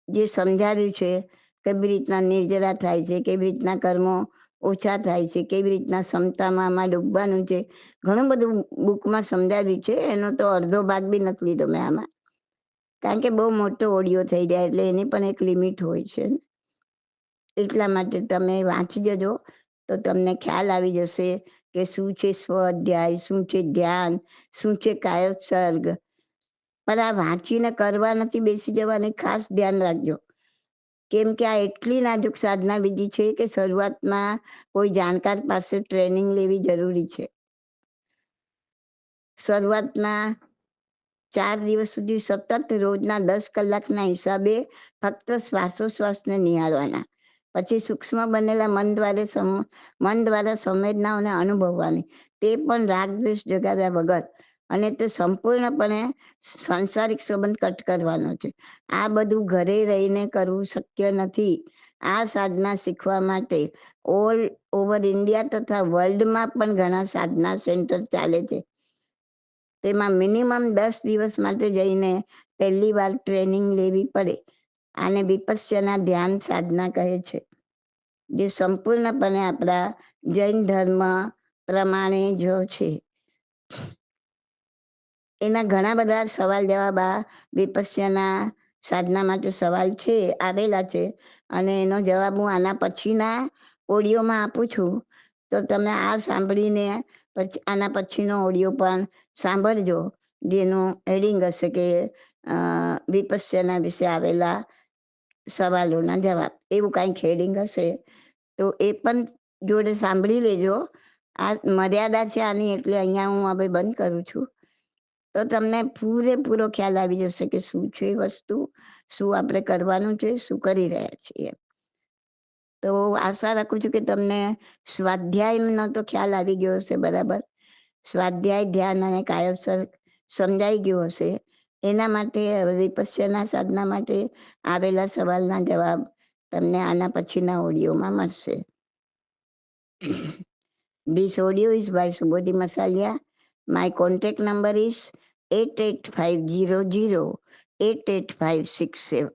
જે સમજાવ્યું છે, કેવી રીતના નિર્જરા થાય છે, કેવી રીતના કર્મો ઓછા થાય છે, કેવી રીતના ક્ષમતામાં આમાં ડૂબવાનું છે, ઘણું બધું બુકમાં સમજાવ્યું છે. એનો તો અડધો ભાગ બી નથી લીધો મેં આમાં, કારણ કે બહુ મોટો ઓડિયો થઈ જાય એટલે એની પણ એક લિમિટ હોય છે. એટલા માટે તમે વાંચી જજો તો તમને ખ્યાલ આવી જશે કે શું છે સ્વ અધ્યાય, શું છે ધ્યાન, શું છે કાયોત્સર્ગ. પણ આ વાંચીને કરવા નથી બેસી જવાની, ખાસ ધ્યાન રાખજો. કેમ કે આ એટલી નાજુક સાધના બીજી છે કે શરૂઆતમાં કોઈ જાણકાર પાસે ટ્રેનિંગ લેવી જરૂરી છે. શરૂઆતમાં 4 દિવસ સુધી સતત રોજના 10 કલાકના હિસાબે ફક્ત શ્વાસોશ્વાસને નિહાળવાના. પછી સૂક્ષ્મ બનેલા મન દ્વારા સંવેદનાઓને અનુભવવાની, તે પણ રાગદ્વેષ જગાવ્યા વગર. અને તે સંપૂર્ણપણે સાંસારિક સંબંધ કટ કરવાનો છે. આ બધું ઘરે રહીને કરવું શક્ય નથી. આ સાધના શીખવા માટે ઓલ ઓવર ઇન્ડિયા તથા વર્લ્ડમાં પણ ઘણા સાધના સેન્ટર ચાલે છે. તેમાં મિનિમમ 10 દિવસ માટે જઈને પહેલી વાર ટ્રેનિંગ લેવી પડે. આને વિપશ્યના ધ્યાન સાધના કહે છે, જે સંપૂર્ણપણે આપણા જૈન ધર્મ પ્રમાણે જો છે. એના ઘણા બધા સવાલ જવાબ આ વિપશ્યના સાધના માટે સવાલ છે, આવેલા છે, અને એનો જવાબ હું આના પછીના ઓડિયોમાં આપું છું. તો તમે આ સાંભળીને પછી આના પછીનો ઓડિયો પણ સાંભળજો, જેનું હેડિંગ હશે કે વિપશ્યના વિશે આવેલા સવાલોના જવાબ, એવું કાંઈક હેડિંગ હશે. તો એ પણ જોડે સાંભળી લેજો. આ મર્યાદા છે આની, એટલે અહીંયા હું હવે બંધ કરું છું. તો તમને પૂરેપૂરો ખ્યાલ આવી જશે કે શું છે એ વસ્તુ, શું આપણે કરવાનું છે, શું કરી રહ્યા છીએ. તો આશા રાખું છું કે તમને સ્વાધ્યાયનો તો ખ્યાલ આવી ગયો હશે બરાબર. સ્વાધ્યાય, ધ્યાન અને કાયોસર સમજાઈ ગયું હશે. એના માટે વિપશ્યના સાધના માટે આવેલા સવાલના જવાબ તમને આના પછીના ઓડિયોમાં મળશે. This audio is by Subodhi Masalia. My contact number is 88500 88567.